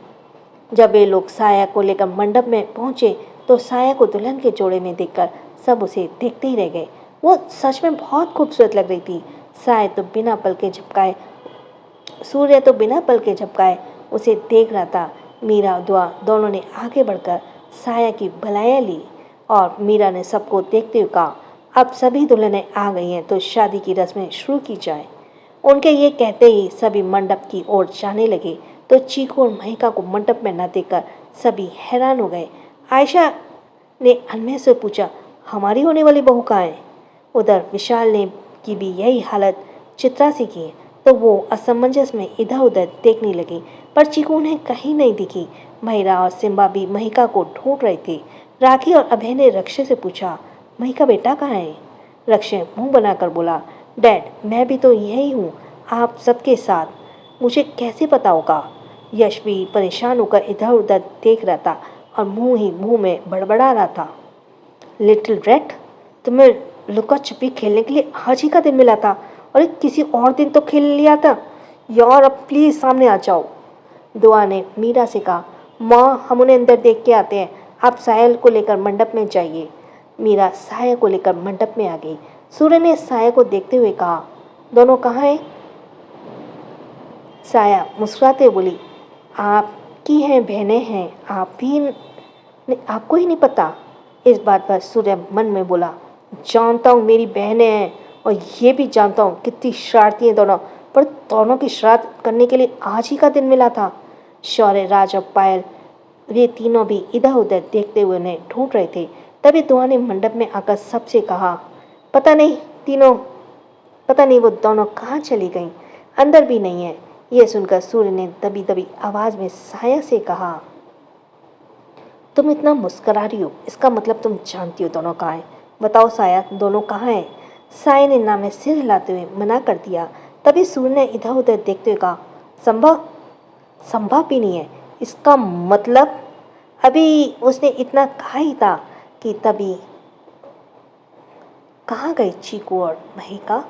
जब वे लोग साया को लेकर मंडप में पहुंचे तो साया को दुल्हन के जोड़े में देखकर सब उसे देखते ही रह गए। वो सच में बहुत खूबसूरत लग रही थी। साया तो बिना पल के झपकाए सूर्य तो बिना पल के झपकाए उसे देख रहा था। मीरा और दुआ दोनों ने आगे बढ़कर साया की बलाएं ली और मीरा ने सबको देखते हुए कहा, अब सभी दुल्हनें आ गई हैं तो शादी की रस्में शुरू की जाए। उनके ये कहते ही सभी मंडप की ओर जाने लगे तो चीकू और महिका को मंडप में न देखकर सभी हैरान हो गए। आयशा ने अनमय से पूछा, हमारी होने वाली बहू कहाँ है? उधर विशाल ने की भी यही हालत चित्रा से की है, तो वो असमंजस में इधर उधर देखने लगी, पर चीकू उन्हें कहीं नहीं दिखी। महिरा और सिम्बा भी महिका को ढूंढ रहे थे। राखी और अभय ने रक्षे से पूछा, महिका बेटा कहाँ है? रक्षे मुंह बनाकर बोला, डैड मैं भी तो यही हूँ आप सबके साथ, मुझे कैसे पता होगा? यश भी परेशान होकर इधर उधर देख रहा था और मुंह ही मुंह में बड़बड़ा रहा था, लिटिल रैट, तुम्हें लुका छिपी खेलने के लिए आज ही का दिन मिला था और किसी और दिन तो खेल लिया था यार, अब प्लीज़ सामने आ जाओ। दुआ ने मीरा से कहा, माँ हम उन्हें अंदर देख के आते हैं, आप सायल को लेकर मंडप में जाइए। मीरा साया को लेकर मंडप में आ गई। सूर्य ने साया को देखते हुए कहा, दोनों कहाँ हैं? साया मुस्कुराते हुए बोली, आपकी हैं बहनें हैं, आपको ही नहीं पता? इस बात पर सूर्य मन में बोला, जानता हूँ मेरी बहनें हैं और ये भी जानता हूँ कितनी शरारती हैं दोनों, पर दोनों की शरारत करने के लिए आज ही का दिन मिला था। शौर्य, राज और पायल वे तीनों भी इधर उधर देखते हुए उन्हें ढूंढ रहे थे। तभी दुआ ने मंडप में आकर सबसे कहा, पता नहीं तीनों पता नहीं वो दोनों कहाँ चली गईं, अंदर भी नहीं है। यह सुनकर सूर्य ने दबी दबी आवाज में साया से कहा, तुम इतना मुस्करा रही हो, इसका मतलब तुम जानती हो दोनों कहाँ हैं। बताओ साया दोनों कहाँ हैं? साया ने ना में सिर हिलाते हुए मना कर दिया। तभी सूर्य ने इधर उधर देखते हुए कहा, संभव संभव भी नहीं है, इसका मतलब अभी उसने इतना कहा ही था कि तभी कहाँ गई चीकू और महिका?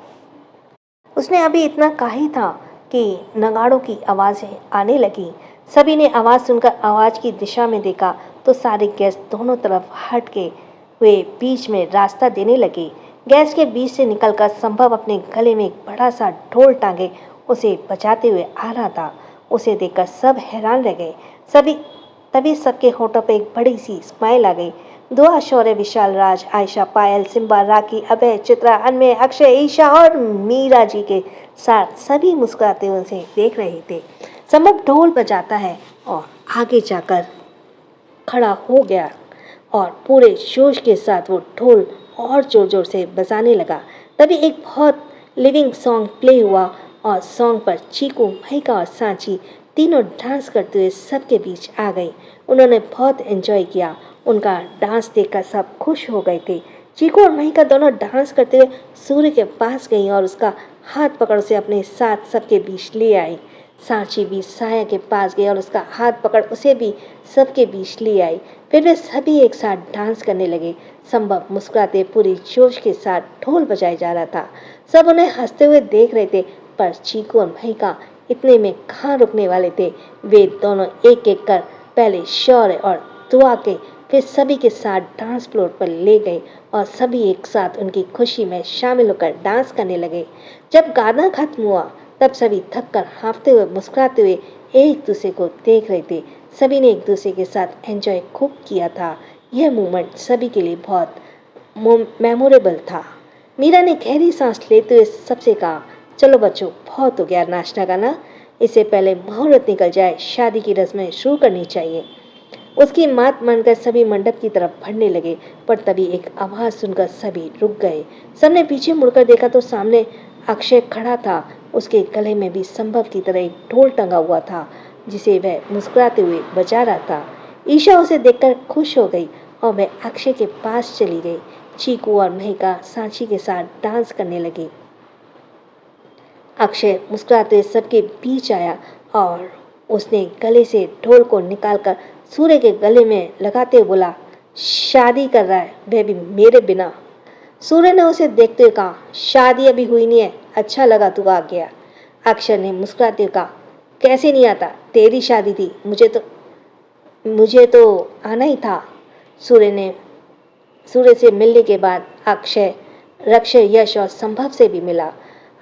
उसने अभी इतना कहा ही था कि नगाड़ों की आवाज़ें आने लगी। सभी ने आवाज़ सुनकर आवाज़ की दिशा में देखा तो सारे गेस्ट दोनों तरफ हट के हुए बीच में रास्ता देने लगे। गैस के बीच से निकलकर संभव अपने गले में एक बड़ा सा ढोल टांगे उसे बजाते हुए आ रहा था। उसे देखकर सब हैरान रह गए। तभी सबके होठों पर एक बड़ी सी स्माइल आ गई। दुआ, शौर्य, विशाल, राज, आयशा, पायल, सिम्बा, राखी, अभय, चित्रा, अनमय, अक्षय, ईशा और मीरा जी के साथ सभी मुस्कुराते हुए उसे देख रहे थे। संभव ढोल बजाता है और आगे जाकर खड़ा हो गया और पूरे जोश के साथ वो ढोल और जोर जोर से बजाने लगा। तभी एक बहुत लिविंग सॉन्ग प्ले हुआ और सॉन्ग पर चीकू, महिका और सांची तीनों डांस करते हुए सबके बीच आ गई। उन्होंने बहुत एंजॉय किया। उनका डांस देखकर सब खुश हो गए थे। चीकू और महिका दोनों डांस करते हुए सूर्य के पास गई और उसका हाथ पकड़ उसे अपने साथ सबके बीच ले आई। सांची भी साया के पास गई और उसका हाथ पकड़ उसे भी सबके बीच ले आई। फिर वे सभी एक साथ डांस करने लगे। संभव मुस्कुराते पूरी जोश के साथ ढोल बजाया जा रहा था। सब उन्हें हंसते हुए देख रहे थे, पर चीकू और महिका इतने में कहाँ रुकने वाले थे। वे दोनों एक एक कर पहले शौर्य और दुआ के, फिर सभी के साथ डांस फ्लोर पर ले गए और सभी एक साथ उनकी खुशी में शामिल होकर डांस करने लगे। जब गाना खत्म हुआ तब सभी थक कर हाँफते हुए मुस्कुराते हुए एक दूसरे को देख रहे थे। सभी ने एक दूसरे के साथ एंजॉय खूब किया था। यह मोमेंट सभी के लिए बहुत मेमोरेबल था। मीरा ने गहरी सांस लेते हुए सबसे कहा, चलो बच्चों, बहुत हो गया नाचना गाना, इससे पहले मुहूर्त निकल जाए, शादी की रस्में शुरू करनी चाहिए। उसकी बात मानकर सभी मंडप की तरफ बढ़ने लगे, पर तभी एक आवाज सुनकर सभी रुक गए। सबने पीछे मुड़कर देखा तो सामने अक्षय खड़ा था। उसके गले में भी संभव की तरह एक ढोल टंगा हुआ था, जिसे वह मुस्कुराते हुए बजा रहा था। ईशा उसे देखकर खुश हो गई और वह अक्षय के पास चली गई। चीकू और महिका सांची के साथ डांस करने लगी। अक्षय मुस्कुराते हुए सबके बीच आया और उसने गले से ढोल को निकालकर सूर्य के गले में लगाते हुए बोला, शादी कर रहा है, वह भी मेरे बिना। सूर्य ने उसे देखते हुए कहा, शादी अभी हुई नहीं है, अच्छा लगा तू आ गया। अक्षय ने मुस्कुराते हुए कहा, कैसे नहीं आता, तेरी शादी थी, मुझे तो आना ही था। सूर्य से मिलने के बाद अक्षय रक्षय, यश और संभव से भी मिला।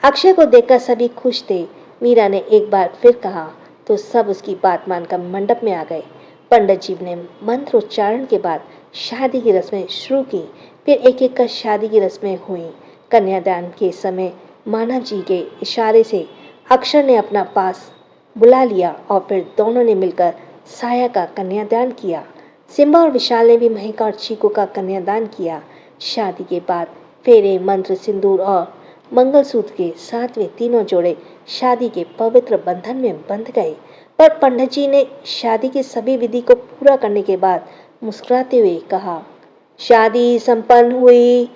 अक्षय को देखकर सभी खुश थे। मीरा ने एक बार फिर कहा तो सब उसकी बात मानकर मंडप में आ गए। पंडित जी ने मंत्रोच्चारण के बाद शादी की रस्में शुरू की। फिर एक एक कर शादी की रस्में हुई। कन्यादान के समय मानव जी के इशारे से अक्षर ने अपना पास बुला लिया और फिर दोनों ने मिलकर साया का कन्यादान किया। सिम्बा और विशाल ने भी महिका और चीकू का कन्यादान किया। शादी के बाद फेरे, मंत्र, सिंदूर और मंगलसूत्र के साथ वे तीनों जोड़े शादी के पवित्र बंधन में बंध गए। पर पंडित जी ने शादी की सभी विधि को पूरा करने के बाद मुस्कुराते हुए कहा, शादी संपन्न हुई।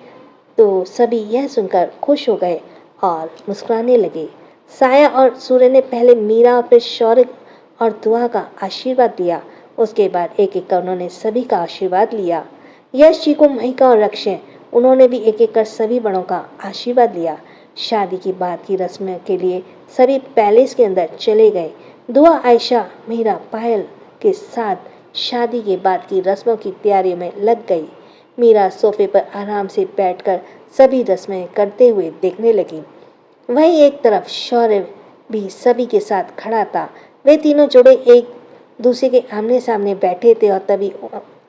तो सभी यह सुनकर खुश हो गए और मुस्कुराने लगे। साया और सूर्य ने पहले मीरा और फिर शौर्य और दुआ का आशीर्वाद लिया। उसके बाद एक एक कर उन्होंने सभी का आशीर्वाद लिया। यश, चीकू, महिका और अक्षय, उन्होंने भी एक एक कर सभी बड़ों का आशीर्वाद लिया। शादी की बाद की रस्म के लिए सभी पैलेस के अंदर चले गए। दुआ, आयशा, मीरा, पायल के साथ शादी के बाद की रस्मों की तैयारी में लग गई। मीरा सोफे पर आराम से बैठकर सभी रस्में करते हुए देखने लगी। वहीं एक तरफ शौर्य भी सभी के साथ खड़ा था। वे तीनों जोड़े एक दूसरे के आमने सामने बैठे थे और तभी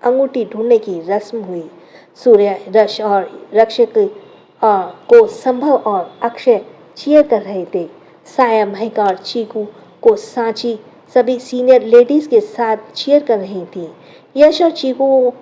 अंगूठी ढूंढने की रस्म हुई। सूर्य, रश और रक्षक को संभव और अक्षय चीयर कर रहे थे। साया, महिका और चीकू को सांची सभी सीनियर लेडीज के साथ चीयर कर रही थी। यश और चीकू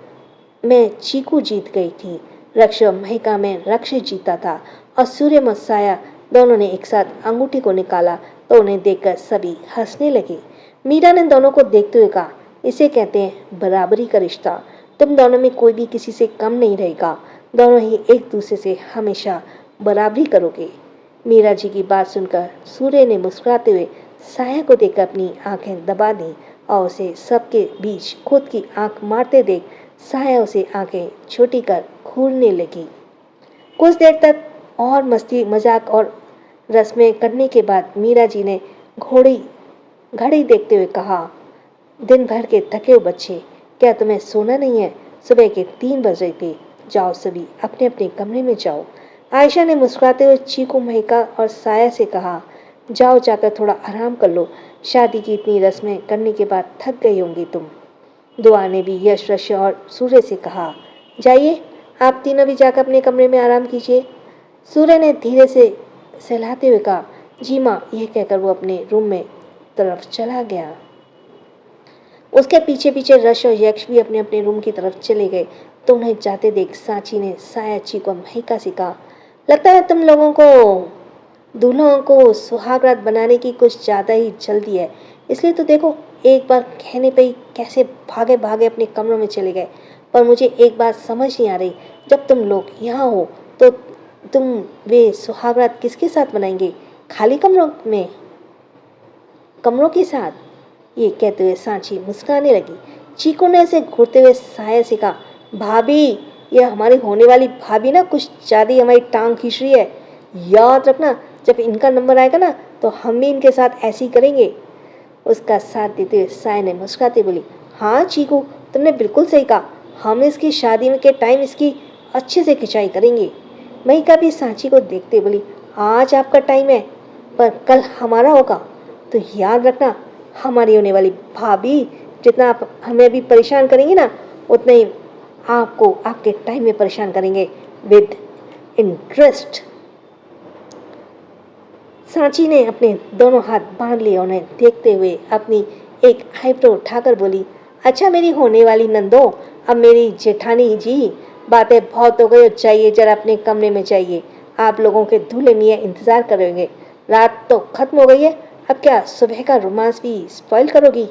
में चीकू जीत गई थी। रक्ष और महिका में रक्ष जीता था और सूर्य और साया दोनों ने एक साथ अंगूठी को निकाला तो उन्हें देखकर सभी हंसने लगे। मीरा ने दोनों को देखते हुए कहा, इसे कहते हैं बराबरी का रिश्ता। तुम दोनों में कोई भी किसी से कम नहीं रहेगा। दोनों ही एक दूसरे से हमेशा बराबरी करोगे। मीरा जी की बात सुनकर सूर्य ने मुस्कुराते हुए साया को देखकर अपनी आंखें दबा दी और उसे सबके बीच खुद की आंख मारते देख साया उसे आंखें छोटी कर घूरने लगी। कुछ देर तक और मस्ती मजाक और रस्में करने के बाद मीरा जी ने घड़ी देखते हुए कहा, दिन भर के थके हो बच्चे, क्या तुम्हें सोना नहीं है? सुबह के 3 बज रहे थे। जाओ सभी अपने अपने कमरे में जाओ। आयशा ने मुस्कुराते हुए चीकू, महिका और साया से कहा, जाओ जाकर थोड़ा आराम कर लो। शादी की इतनी रस्में करने के बाद थक गई होंगी तुम। दुआ ने भी यश, रश और सूर्य से कहा, जाइए आप तीनों भी जाकर अपने कमरे में आराम कीजिए। सूर्य ने धीरे से सहलाते हुए कहा, जी माँ। यह कहकर वो अपने रूम में तरफ चला गया। उसके पीछे पीछे रश और यक्ष भी अपने अपने रूम की तरफ चले गए। तो उन्हें जाते देख सांची ने सायाची को महका से कहा, लगता है तुम लोगों को दूल्हों को सुहागरात बनाने की कुछ ज़्यादा ही जल्दी है। इसलिए तो देखो, एक बार कहने पे ही कैसे भागे भागे अपने कमरों में चले गए। पर मुझे एक बात समझ नहीं आ रही, जब तुम लोग यहाँ हो तो तुम वे सुहागरात किसके साथ बनाएंगे? खाली कमरों के साथ? ये कहते हुए सांची मुस्कुराने लगी। चीकू ने उसे घूरते हुए साया से कहा, भाभी, ये हमारी होने वाली भाभी ना कुछ ज़्यादा ही हमारी टांग खींच रही है। याद रखना, जब इनका नंबर आएगा ना तो हम भी इनके साथ ऐसे ही करेंगे। उसका साथ देते हुए साया ने मुस्कुराते बोली, हाँ चीकू, तुमने बिल्कुल सही कहा। हम इसकी शादी में के टाइम इसकी अच्छे से खिंचाई करेंगे। महिका भी सांची को देखते बोली, आज आपका टाइम है पर कल हमारा होगा। तो याद रखना, हमारी होने वाली भाभी जितना आप हमें भी परेशान करेंगे ना, उतना ही आपको आपके टाइम में परेशान करेंगे विद इंटरेस्ट। सांची ने अपने दोनों हाथ बांध लिए, उन्हें देखते हुए अपनी एक आईब्रो उठाकर बोली, अच्छा मेरी होने वाली नंदो, अब मेरी जेठानी जी, बातें बहुत हो गई, चाहिए जरा अपने कमरे में चाहिए। आप लोगों के दूल्हे मियाँ इंतजार करेंगे। रात तो खत्म हो गई है, अब क्या सुबह का रोमांस भी स्पॉइल करोगी?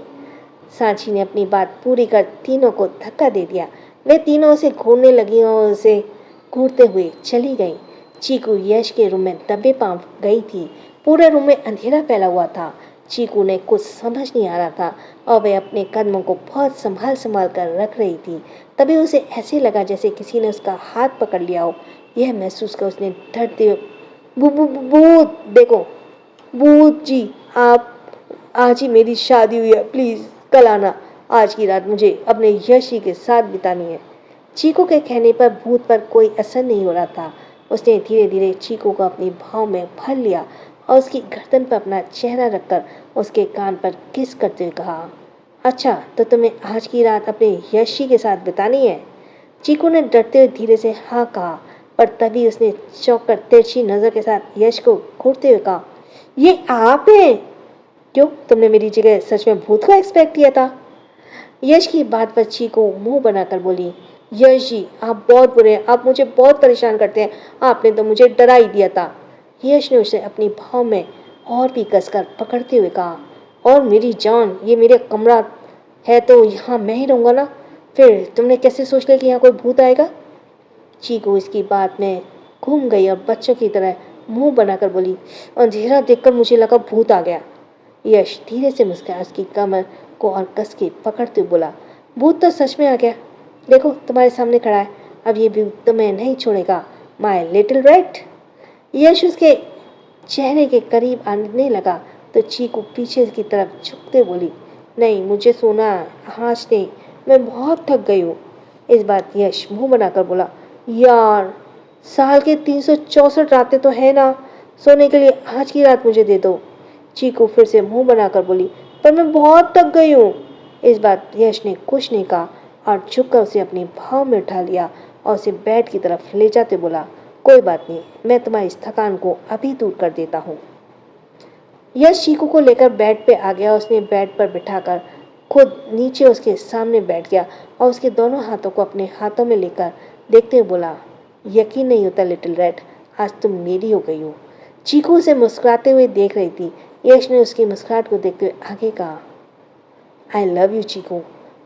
सांची ने अपनी बात पूरी कर तीनों को धक्का दे दिया। वे तीनों उसे घूरने लगी और उसे घूरते हुए चली गई। चीकू यश के रूम में दबे पांव गई थी। पूरे रूम में अंधेरा फैला हुआ था। चीकू ने कुछ समझ नहीं आ रहा था और वह अपने कदमों को बहुत संभाल संभाल कर रख रही थी। तभी उसे ऐसे लगा जैसे किसी ने उसका हाथ पकड़ लिया हो। यह महसूस कर उसने डरते हुए, भूत देखो, भूत जी, आप, आज ही मेरी शादी हुई है, प्लीज कल आना। आज की रात मुझे अपने यशी के साथ बितानी है। चीकू के कहने पर भूत पर कोई असर नहीं हो रहा था। उसने धीरे धीरे चीकू को अपनी भाव में भर लिया और उसकी गर्दन पर अपना चेहरा रखकर उसके कान पर किस करते हुए कहा, अच्छा तो तुम्हें आज की रात अपने यशी के साथ बितानी है? चीकू ने डरते हुए धीरे से हाँ कहा, पर तभी उसने चौंक कर तिरछी नजर के साथ यश को घूरते हुए कहा, ये आप हैं? क्यों, तुमने मेरी जगह सच में भूत को एक्सपेक्ट किया था? यश की बात पर चीकू मुंह बनाकर बोली, यश जी आप बहुत बुरे हैं, आप मुझे बहुत परेशान करते हैं, आपने तो मुझे डरा ही दिया था। यश ने उसे अपनी भाव में और भी कसकर पकड़ते हुए कहा, और मेरी जान, ये मेरा कमरा है तो यहाँ मैं ही रहूँगा ना, फिर तुमने कैसे सोच लिया कि यहाँ कोई भूत आएगा? चीकू इसकी बात में घूम गई और बच्चों की तरह मुंह बनाकर बोली, अंधेरा देखकर मुझे लगा भूत आ गया। यश धीरे से मुस्कुराया, उसकी कमर को और कस के पकड़ते बोला, भूत तो सच में आ गया, देखो तुम्हारे सामने खड़ा है, अब ये भूत तुम्हें नहीं छोड़ेगा, माय लिटिल रैट। यश उसके चेहरे के करीब आने लगा तो चीकू पीछे की तरफ झुकते बोली, नहीं मुझे सोना आज नहीं, मैं बहुत थक गई हूँ। इस बात यश मुंह बनाकर बोला, यार साल के 364 रातें तो है ना, सोने के लिए आज की रात मुझे दे दो। चीकू फिर से मुंह बनाकर बोली, पर मैं बहुत थक गई हूँ। इस बात यश ने कुछ नहीं कहा और झुककर उसे अपनी भाव में उठा लिया और उसे बेड की तरफ ले जाते बोला, कोई बात नहीं, मैं तुम्हारी इस थकान को अभी दूर कर देता हूँ। यश चीकू को लेकर बेड पे आ गया। उसने बेड पर बिठाकर खुद नीचे उसके सामने बैठ गया और उसके दोनों हाथों को अपने हाथों में लेकर देखते हुए बोला, यकीन नहीं होता लिटिल रैट, आज तुम मेरी हो गई हो। चीकू उसे मुस्कुराते हुए देख रही थी। यश ने उसकी मुस्कुराहट को देखते हुए आगे कहा, आई लव यू चीकू,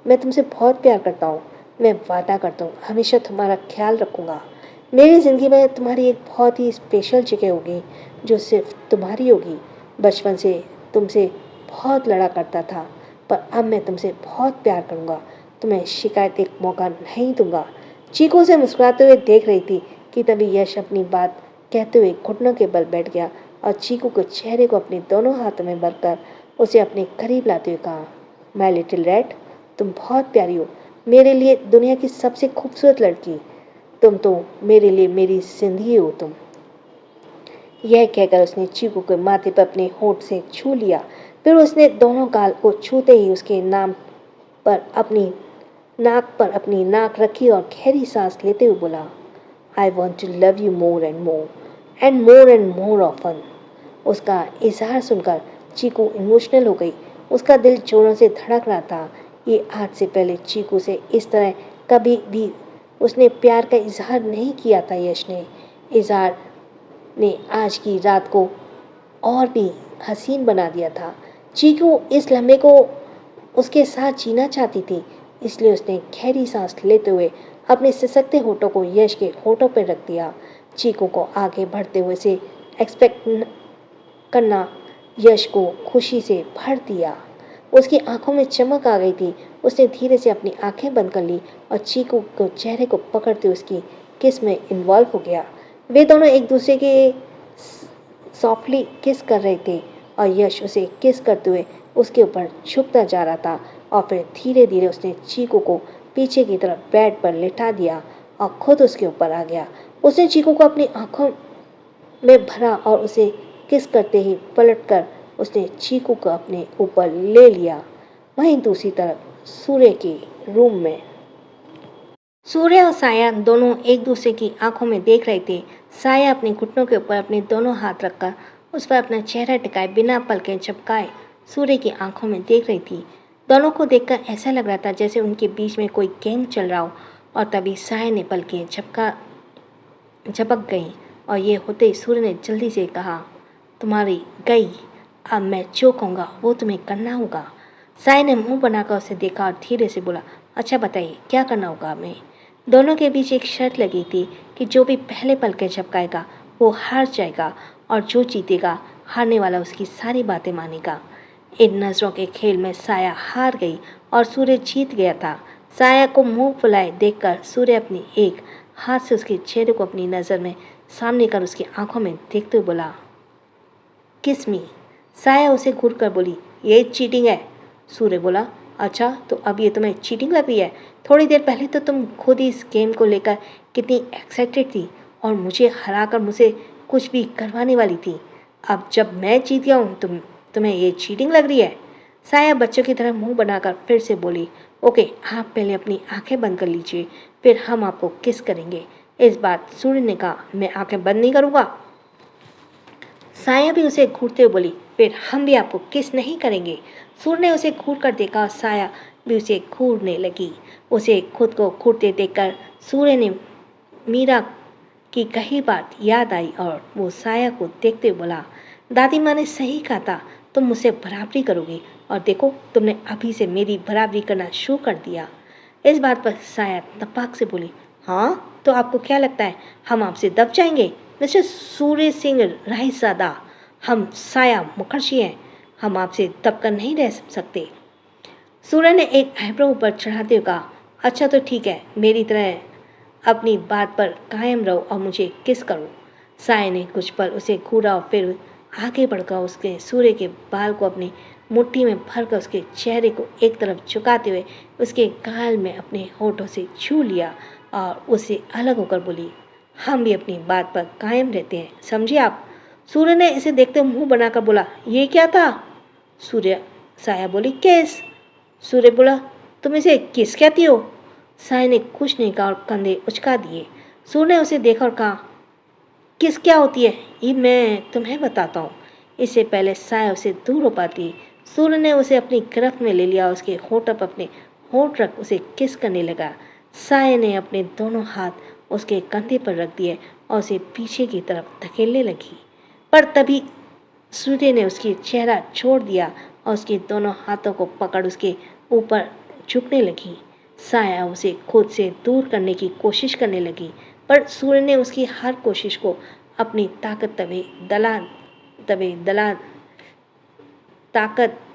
मैं तुमसे बहुत प्यार करता हूँ। मैं वादा करता हूँ हमेशा तुम्हारा ख्याल रखूँगा। मेरी ज़िंदगी में तुम्हारी एक बहुत ही स्पेशल जगह होगी जो सिर्फ तुम्हारी होगी। बचपन से तुमसे बहुत लड़ा करता था, पर अब मैं तुमसे बहुत प्यार करूँगा, तुम्हें शिकायत एक मौका नहीं दूंगा। चीकू से मुस्कुराते हुए देख रही थी कि तभी यश अपनी बात कहते हुए घुटनों के बल बैठ गया और चीकू के चेहरे को अपने दोनों हाथों में भरकर उसे अपने करीब लाते हुए कहा, माय लिटिल रैट, तुम बहुत प्यारी हो, मेरे लिए दुनिया की सबसे खूबसूरत लड़की, तुम तो मेरे लिए मेरी जिंदगी हो तुम। यह कहकर उसने चीकू के माथे पर अपने होंठ से छू लिया। फिर उसने दोनों गाल को छूते ही उसके नाक पर अपनी नाक रखी और गहरी सांस लेते हुए बोला, I want to love you more and more and more and more often. उसका इजहार सुनकर चीकू इमोशनल हो गई। उसका दिल जोरों से धड़क रहा था। ये आज से पहले चीकू से इस तरह कभी भी उसने प्यार का इजहार नहीं किया था। यश ने इजहार ने आज की रात को और भी हसीन बना दिया था। चीकू इस लम्हे को उसके साथ जीना चाहती थी, इसलिए उसने गहरी सांस लेते हुए अपने सिसकते होठों को यश के होठों पर रख दिया। चीकू को आगे बढ़ते हुए से एक्सपेक्ट करना यश को खुशी से भर दिया। उसकी आंखों में चमक आ गई थी। उसने धीरे से अपनी आंखें बंद कर ली और चीकू को चेहरे को पकड़ते उसकी किस में इन्वॉल्व हो गया। वे दोनों एक दूसरे के सॉफ्टली किस कर रहे थे और यश उसे किस करते हुए उसके ऊपर झुकता जा रहा था और फिर धीरे धीरे उसने चीकू को पीछे की तरफ बेड पर लिटा दिया और खुद उसके ऊपर आ गया। उसने चीकू को अपनी आंखों में भरा और उसे किस करते ही पलटकर उसने चीकू को अपने ऊपर ले लिया। वहीं दूसरी तरफ सूर्य के रूम में सूर्य और साया दोनों एक दूसरे की आंखों में देख रहे थे। साया अपने घुटनों के ऊपर अपने दोनों हाथ रखकर उस पर अपना चेहरा टिकाए बिना पलकें झपकाए सूर्य की आंखों में देख रही थी। दोनों को देखकर ऐसा लग रहा था जैसे उनके बीच में कोई गेम चल रहा हो। और तभी साया ने पलकें झपक गई और ये होते ही सूर्य ने जल्दी से कहा, तुम्हारी गई, अब मैं जो कहूँगा वो तुम्हें करना होगा। साया ने मुंह बनाकर उसे देखा और धीरे से बोला, अच्छा बताइए क्या करना होगा हमें। दोनों के बीच एक शर्त लगी थी कि जो भी पहले पलकें झपकाएगा वो हार जाएगा और जो जीतेगा हारने वाला उसकी सारी बातें मानेगा। इन नज़रों के खेल में साया हार गई और सूर्य जीत गया था। साया को मुंह फुलाए देखकर सूर्य अपनी एक हाथ से उसके चेहरे को अपनी नज़र में सामने कर उसकी आंखों में देखते हुए बोला, किस मी। साया उसे घूर कर बोली, ये चीटिंग है। सूर्य बोला, अच्छा तो अब ये तुम्हें चीटिंग लग रही है? थोड़ी देर पहले तो तुम खुद ही इस गेम को लेकर कितनी एक्साइटेड थी और मुझे हराकर मुझसे कुछ भी करवाने वाली थी। अब जब मैं जीत गया हूँ तुम्हें ये चीटिंग लग रही है? साया बच्चों की तरह मुंह बनाकर फिर से बोली, ओके आप पहले अपनी आंखें बंद कर लीजिए, फिर हम आपको किस करेंगे। इस बार सूर्य ने कहा, मैं आंखें बंद नहीं करूँगा। साया भी उसे घूरते हुए बोली, फिर हम भी आपको किस नहीं करेंगे। सूर्य ने उसे घूर कर देखा और साया भी उसे घूरने लगी। उसे खुद को घूरते देखकर सूर्य ने मीरा की कही बात याद आई और वो साया को देखते हुए बोला, दादी माँ ने सही कहा था, तुम मुझसे बराबरी करोगी और देखो तुमने अभी से मेरी बराबरी करना शुरू कर दिया। इस बात पर साया तपाक से बोली, हाँ तो आपको क्या लगता है हम आपसे दब जाएंगे? मिस्टर सूर्य सिंह रायजादा, हम साया मुखर्जी हैं, हम आपसे दब कर नहीं रह सकते। सूर्य ने एक आईब्रो ऊपर चढ़ाते हुए कहा, अच्छा तो ठीक है, मेरी तरह अपनी बात पर कायम रहो और मुझे किस करो। साया ने कुछ पल उसे घूरा और फिर आगे बढ़कर उसके सूर्य के बाल को अपनी मुट्ठी में भरकर उसके चेहरे को एक तरफ झुकाते हुए उसके गाल में अपने होठों से छू लिया और उससे अलग होकर बोली, हम भी अपनी बात पर कायम रहते हैं, समझे आप। सूर्य ने इसे देखते मुंह बनाकर बोला, ये क्या था? साया बोली, किस। सूर्य बोला, तुम इसे किस कहती हो? साया ने कुछ नहीं कहा और कंधे उचका दिए। सूर्य ने उसे देखा और कहा, किस क्या होती है ये मैं तुम्हें बताता हूँ। इससे पहले साया उसे दूर हो पाती, सूर्य ने उसे अपनी गिरफ्त में ले लिया, उसके होठ पर अपने होठ रख उसे किस करने लगा। साया ने अपने दोनों हाथ उसके कंधे पर रख दिए और उसे पीछे की तरफ धकेलने लगी, पर तभी सूर्य ने उसकी चेहरा छोड़ दिया और उसके दोनों हाथों को पकड़ उसके ऊपर झुकने लगी। साया उसे खुद से दूर करने की कोशिश करने लगी, पर सूर्य ने उसकी हर कोशिश को अपनी ताकत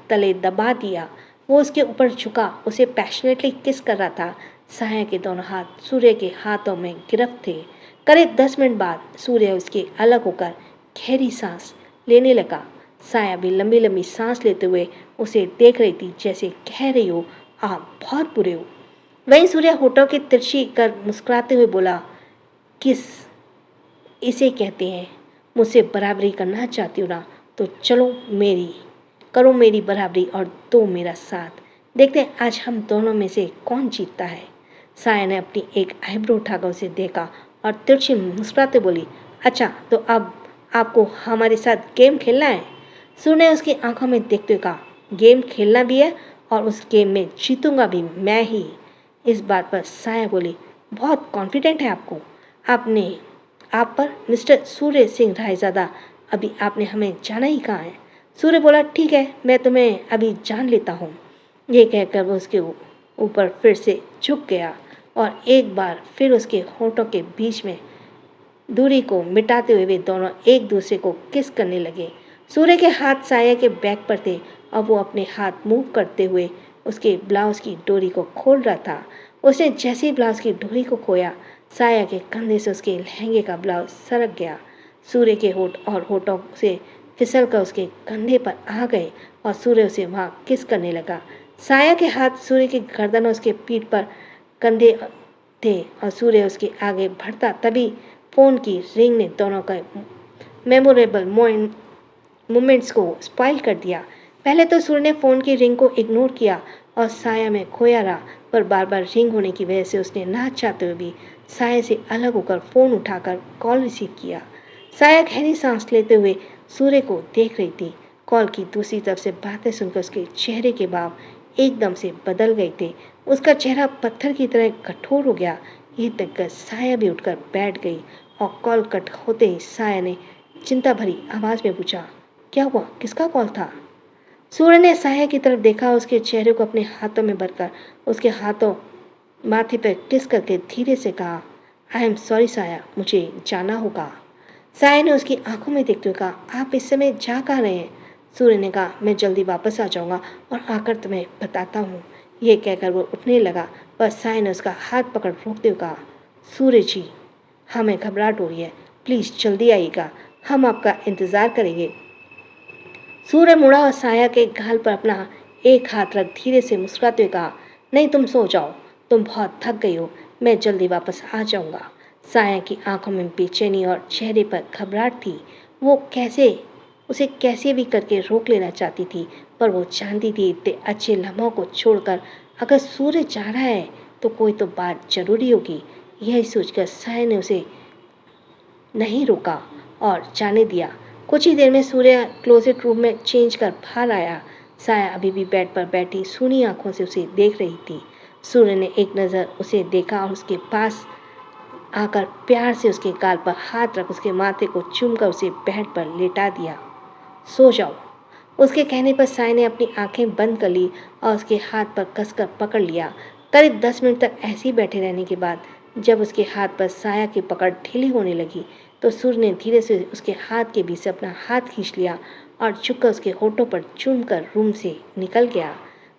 तले दबा दिया। वो उसके ऊपर झुका, उसे पैशनेटली किस कर रहा था। साया के दोनों हाथ सूर्य के हाथों में गिरफ्त थे। करीब 10 मिनट बाद सूर्य उसके अलग होकर गहरी सांस लेने लगा। साया भी लंबी लंबी सांस लेते हुए उसे देख रही थी, जैसे कह रही हो, आप बहुत बुरे हो। वहीं सूर्य होठों की तिरछी कर मुस्कुराते हुए बोला, किस इसे कहते हैं। मुझसे बराबरी करना चाहती हो ना, तो चलो करो मेरी बराबरी और दो मेरा साथ। देखते हैं आज हम दोनों में से कौन जीतता है। साया ने अपनी एक आईब्रो उठाकर उसे देखा और तिरछी मुस्कुराते बोली, अच्छा तो अब आपको हमारे साथ गेम खेलना है। सूर्य ने उसकी आंखों में देखते हुए कहा, गेम खेलना भी है और उस गेम में जीतूंगा भी मैं ही। इस बात पर साया बोली, बहुत कॉन्फिडेंट है आपको। आपने आप पर मिस्टर सूर्य सिंह रायजादा, अभी आपने हमें जाना ही कहाँ है। सूर्य बोला, ठीक है, मैं तुम्हें अभी जान लेता हूँ। ये कहकर वो उसके ऊपर फिर से झुक गया और एक बार फिर उसके होठों के बीच में दूरी को मिटाते हुए वे दोनों एक दूसरे को किस करने लगे। सूर्य के हाथ साया के बैग पर थे और वो अपने हाथ मूव करते हुए उसके ब्लाउज की डोरी को खोल रहा था। उसने जैसे ही ब्लाउज की डोरी को खोया, साया के कंधे से उसके लहंगे का ब्लाउज सरक गया। सूर्य के होठ और होठों से फिसल कर उसके कंधे पर आ गए और सूर्य उसे वहाँ किस करने लगा। साया के हाथ सूर्य की गर्दन और उसके पीठ पर कंधे थे और सूर्य उसके आगे बढ़ता, तभी फ़ोन की रिंग ने दोनों का मेमोरेबल मोमेंट्स को स्पॉइल कर दिया। पहले तो सूर्य ने फ़ोन की रिंग को इग्नोर किया और साया में खोया रहा, पर बार बार रिंग होने की वजह से उसने ना चाहते हुए भी साया से अलग होकर फ़ोन उठाकर कॉल रिसीव किया। साया गहरी सांस लेते हुए सूर्य को देख रही थी। कॉल की दूसरी तरफ से बातें सुनकर उसके चेहरे के भाव एकदम से बदल गए थे। उसका चेहरा पत्थर की तरह कठोर हो गया। ये देखकर साया भी उठकर बैठ गई और कॉल कट होते ही साया ने चिंता भरी आवाज़ में पूछा, क्या हुआ, किसका कॉल था। सूर्य ने साया की तरफ देखा, उसके चेहरे को अपने हाथों में भरकर उसके हाथों माथे पर किस करके धीरे से कहा, आई एम सॉरी साया, मुझे जाना होगा। साया ने उसकी आंखों में देखते हुए कहा, आप इस समय जा कहाँ रहे हैं। सूर्य ने कहा, मैं जल्दी वापस आ जाऊंगा और आकर तुम्हें बताता हूँ। ये कहकर वो उठने लगा, पर साया ने उसका हाथ पकड़ रोकते हुए कहा, सूर्य जी, हमें घबराहट हो रही है, प्लीज़ जल्दी आइएगा, हम आपका इंतज़ार करेंगे। सूर्य मुड़ा और साया के गाल पर अपना एक हाथ रख धीरे से मुस्कुराते हुए कहा, नहीं, तुम सो जाओ, तुम बहुत थक गई हो, मैं जल्दी वापस आ जाऊंगा। साया की आंखों में बेचैनी और चेहरे पर घबराहट थी। वो उसे कैसे भी करके रोक लेना चाहती थी, पर वो जानती थी इतने अच्छे लम्हों को छोड़कर अगर सूर्य जा रहा है तो कोई तो बात जरूरी होगी। यही सोचकर साया ने उसे नहीं रोका और जाने दिया। कुछ ही देर में सूर्य क्लोजेट रूम में चेंज कर बाहर आया। साया अभी भी बेड पर बैठी सूनी आंखों से उसे देख रही थी। सूर्य ने एक नज़र उसे देखा और उसके पास आकर प्यार से उसके गाल पर हाथ रख उसके माथे को चूमकर उसे बेड पर लेटा दिया। सो जाओ। उसके कहने पर साया ने अपनी आंखें बंद कर ली और उसके हाथ पर कसकर पकड़ लिया। करीब 10 मिनट तक ऐसे ही बैठे रहने के बाद जब उसके हाथ पर साया की पकड़ ढीली होने लगी तो सूर्य ने धीरे से उसके हाथ के बीच से अपना हाथ खींच लिया और झुककर उसके होठों पर चूमकर रूम से निकल गया।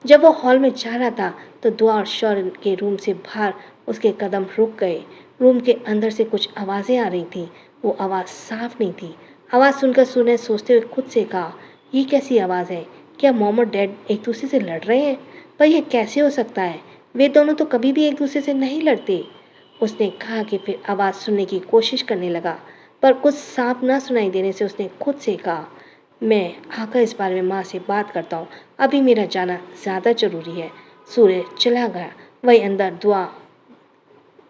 जब वो हॉल में जा रहा था तो दुआ और शौर्य के रूम से बाहर उसके कदम रुक गए। रूम के अंदर से कुछ आवाज़ें आ रही थीं। वो आवाज़ साफ नहीं थी। आवाज़ सुनकर सूर्य ने सोचते हुए खुद से कहा, ये कैसी आवाज़ है, क्या मॉम और डैड एक दूसरे से लड़ रहे हैं। पर यह कैसे हो सकता है, वे दोनों तो कभी भी एक दूसरे से नहीं लड़ते। उसने कहा कि फिर आवाज़ सुनने की कोशिश करने लगा, पर कुछ साफ ना सुनाई देने से उसने खुद से कहा, मैं आकर इस बारे में माँ से बात करता हूँ, अभी मेरा जाना ज़्यादा ज़रूरी है। सूर्य चला गया। वही अंदर दुआ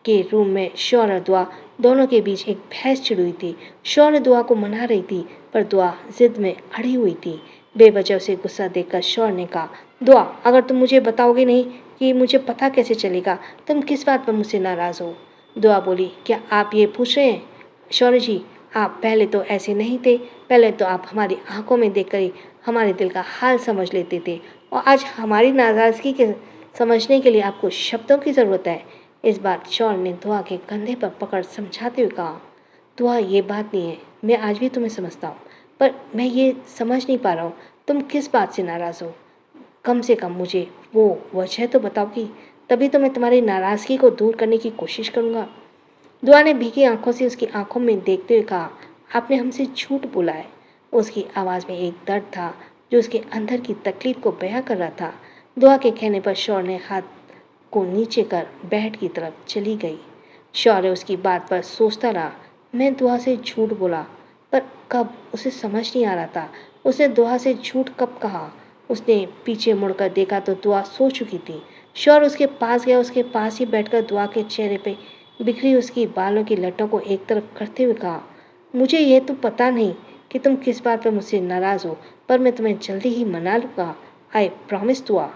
के रूम में शौर्य और दुआ दोनों के बीच एक बहस छिड़ी हुई थी। शौर्य दुआ को मना रही थी, पर दुआ जिद में अड़ी हुई थी। बेवजह उसे गुस्सा देखकर शौर्य ने कहा, दुआ, अगर तुम मुझे बताओगे नहीं कि मुझे पता कैसे चलेगा, तुम किस बात पर मुझसे नाराज़ हो। दुआ बोली, क्या आप ये पूछ रहे हैं शौर्य जी, आप पहले तो ऐसे नहीं थे। पहले तो आप हमारी आंखों में देखकर ही हमारे दिल का हाल समझ लेते थे, और आज हमारी नाराज़गी के समझने के लिए आपको शब्दों की ज़रूरत है। इस बार शौर्य ने दुआ के कंधे पर पकड़ समझाते हुए कहा, दुआ, ये बात नहीं है, मैं आज भी तुम्हें समझता हूँ, पर मैं ये समझ नहीं पा रहा हूँ तुम किस बात से नाराज़ हो। कम से कम मुझे वो वजह तो बताओगी, तभी तो मैं तुम्हारी नाराज़गी को दूर करने की कोशिश करूँगा। दुआ ने भीगी आंखों से उसकी आंखों में देखते हुए कहा, आपने हमसे झूठ बोला है। उसकी आवाज़ में एक दर्द था जो उसके अंदर की तकलीफ को बयां कर रहा था। दुआ के कहने पर शौर्य ने हाथ को नीचे कर बेड की तरफ चली गई। शौर्य उसकी बात पर सोचता रहा। मैं दुआ से झूठ बोला, पर कब, उसे समझ नहीं आ रहा था। उसने दुआ से झूठ कब कहा। उसने पीछे मुड़कर देखा तो दुआ सो चुकी थी। शौर्य उसके पास गया, उसके पास ही बैठकर दुआ के चेहरे पे बिखरी उसकी बालों की लटों को एक तरफ करते हुए कहा, मुझे ये तो पता नहीं कि तुम किस बात पर मुझसे नाराज़ हो, पर मैं तुम्हें जल्दी ही मना लूँगा, आई प्रॉमिस दुआ।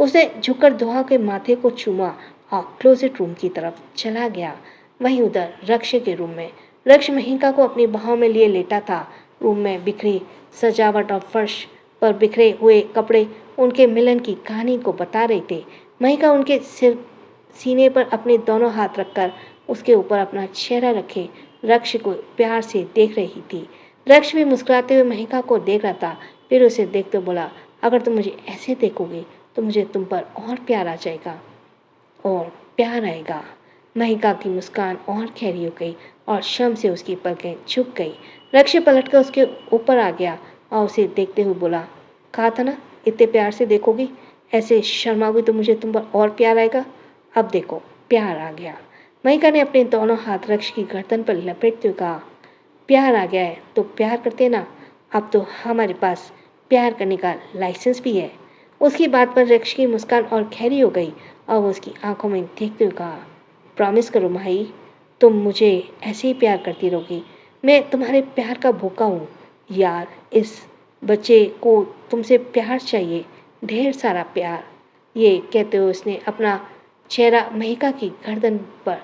उसने झुककर दुआ के माथे को चूमा और क्लोजेट रूम की तरफ चला गया। वहीं उधर रक्ष के रूम में रक्ष महिका को अपनी बाहों में लिए लेटा था। रूम में बिखरी सजावट और फर्श पर बिखरे हुए कपड़े उनके मिलन की कहानी को बता रहे थे। महिका उनके सीने पर अपने दोनों हाथ रखकर उसके ऊपर अपना चेहरा रखे रक्ष को प्यार से देख रही थी। रक्ष भी मुस्कुराते हुए महिका को देख रहा था। फिर उसे देखते बोला, अगर तुम मुझे ऐसे देखोगे तो मुझे तुम पर और प्यार आ जाएगा और प्यार आएगा। महिका की मुस्कान और गहरी हो गई और शर्म से उसकी पलकें झुक गई। रक्ष पलटकर उसके ऊपर आ गया और उसे देखते हुए बोला, कहा था ना इतने प्यार से देखोगी, ऐसे शर्माओगी तो मुझे तुम पर और प्यार आएगा। अब देखो प्यार आ गया। महिका ने अपने दोनों हाथ रक्ष की गर्दन पर लपेटते हुए कहा, प्यार आ गया है तो प्यार करते ना, अब तो हमारे पास प्यार करने का लाइसेंस भी है। उसकी बात पर रक्ष की मुस्कान और गहरी हो गई और वो उसकी आंखों में देखते हुए कहा, प्रॉमिस करो माही, तुम मुझे ऐसे ही प्यार करती रहोगी। मैं तुम्हारे प्यार का भूखा हूँ यार। इस बच्चे को तुमसे प्यार चाहिए, ढेर सारा प्यार। ये कहते हुए उसने अपना चेहरा महिका की गर्दन पर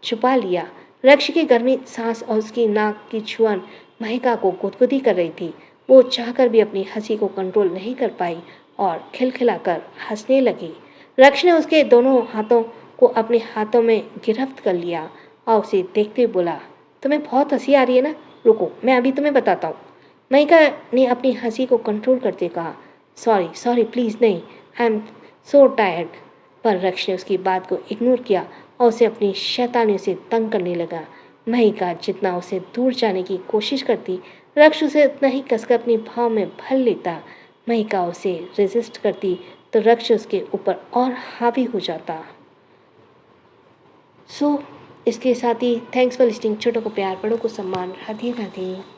छुपा लिया। रक्ष की गर्मी सांस और उसकी नाक की छुअन महिका को गुदगुदी कर रही थी। वो चाहकर भी अपनी हंसी को कंट्रोल नहीं कर पाई और खिलखिलाकर हंसने लगी। रक्ष ने उसके दोनों हाथों को अपने हाथों में गिरफ्त कर लिया और उसे देखते हुए बोला, तुम्हें बहुत हंसी आ रही है ना, रुको मैं अभी तुम्हें बताता हूँ। महिका ने अपनी हंसी को कंट्रोल करते कहा, सॉरी सॉरी प्लीज़ नहीं, आई एम सो टायर्ड। पर रक्ष ने उसकी बात को इग्नोर किया और उसे अपनी शैतानी से तंग करने लगा। महिका जितना उसे दूर जाने की कोशिश करती, रक्ष उसे उतना ही कसकर अपनी भाव में भर लेता। महिका उसे रेजिस्ट करती तो रक्ष उसके ऊपर और हावी हो जाता। सो इसके साथ ही थैंक्स फॉर लिस्टिंग। छोटों को प्यार, बड़ों को सम्मान। राधे राधे।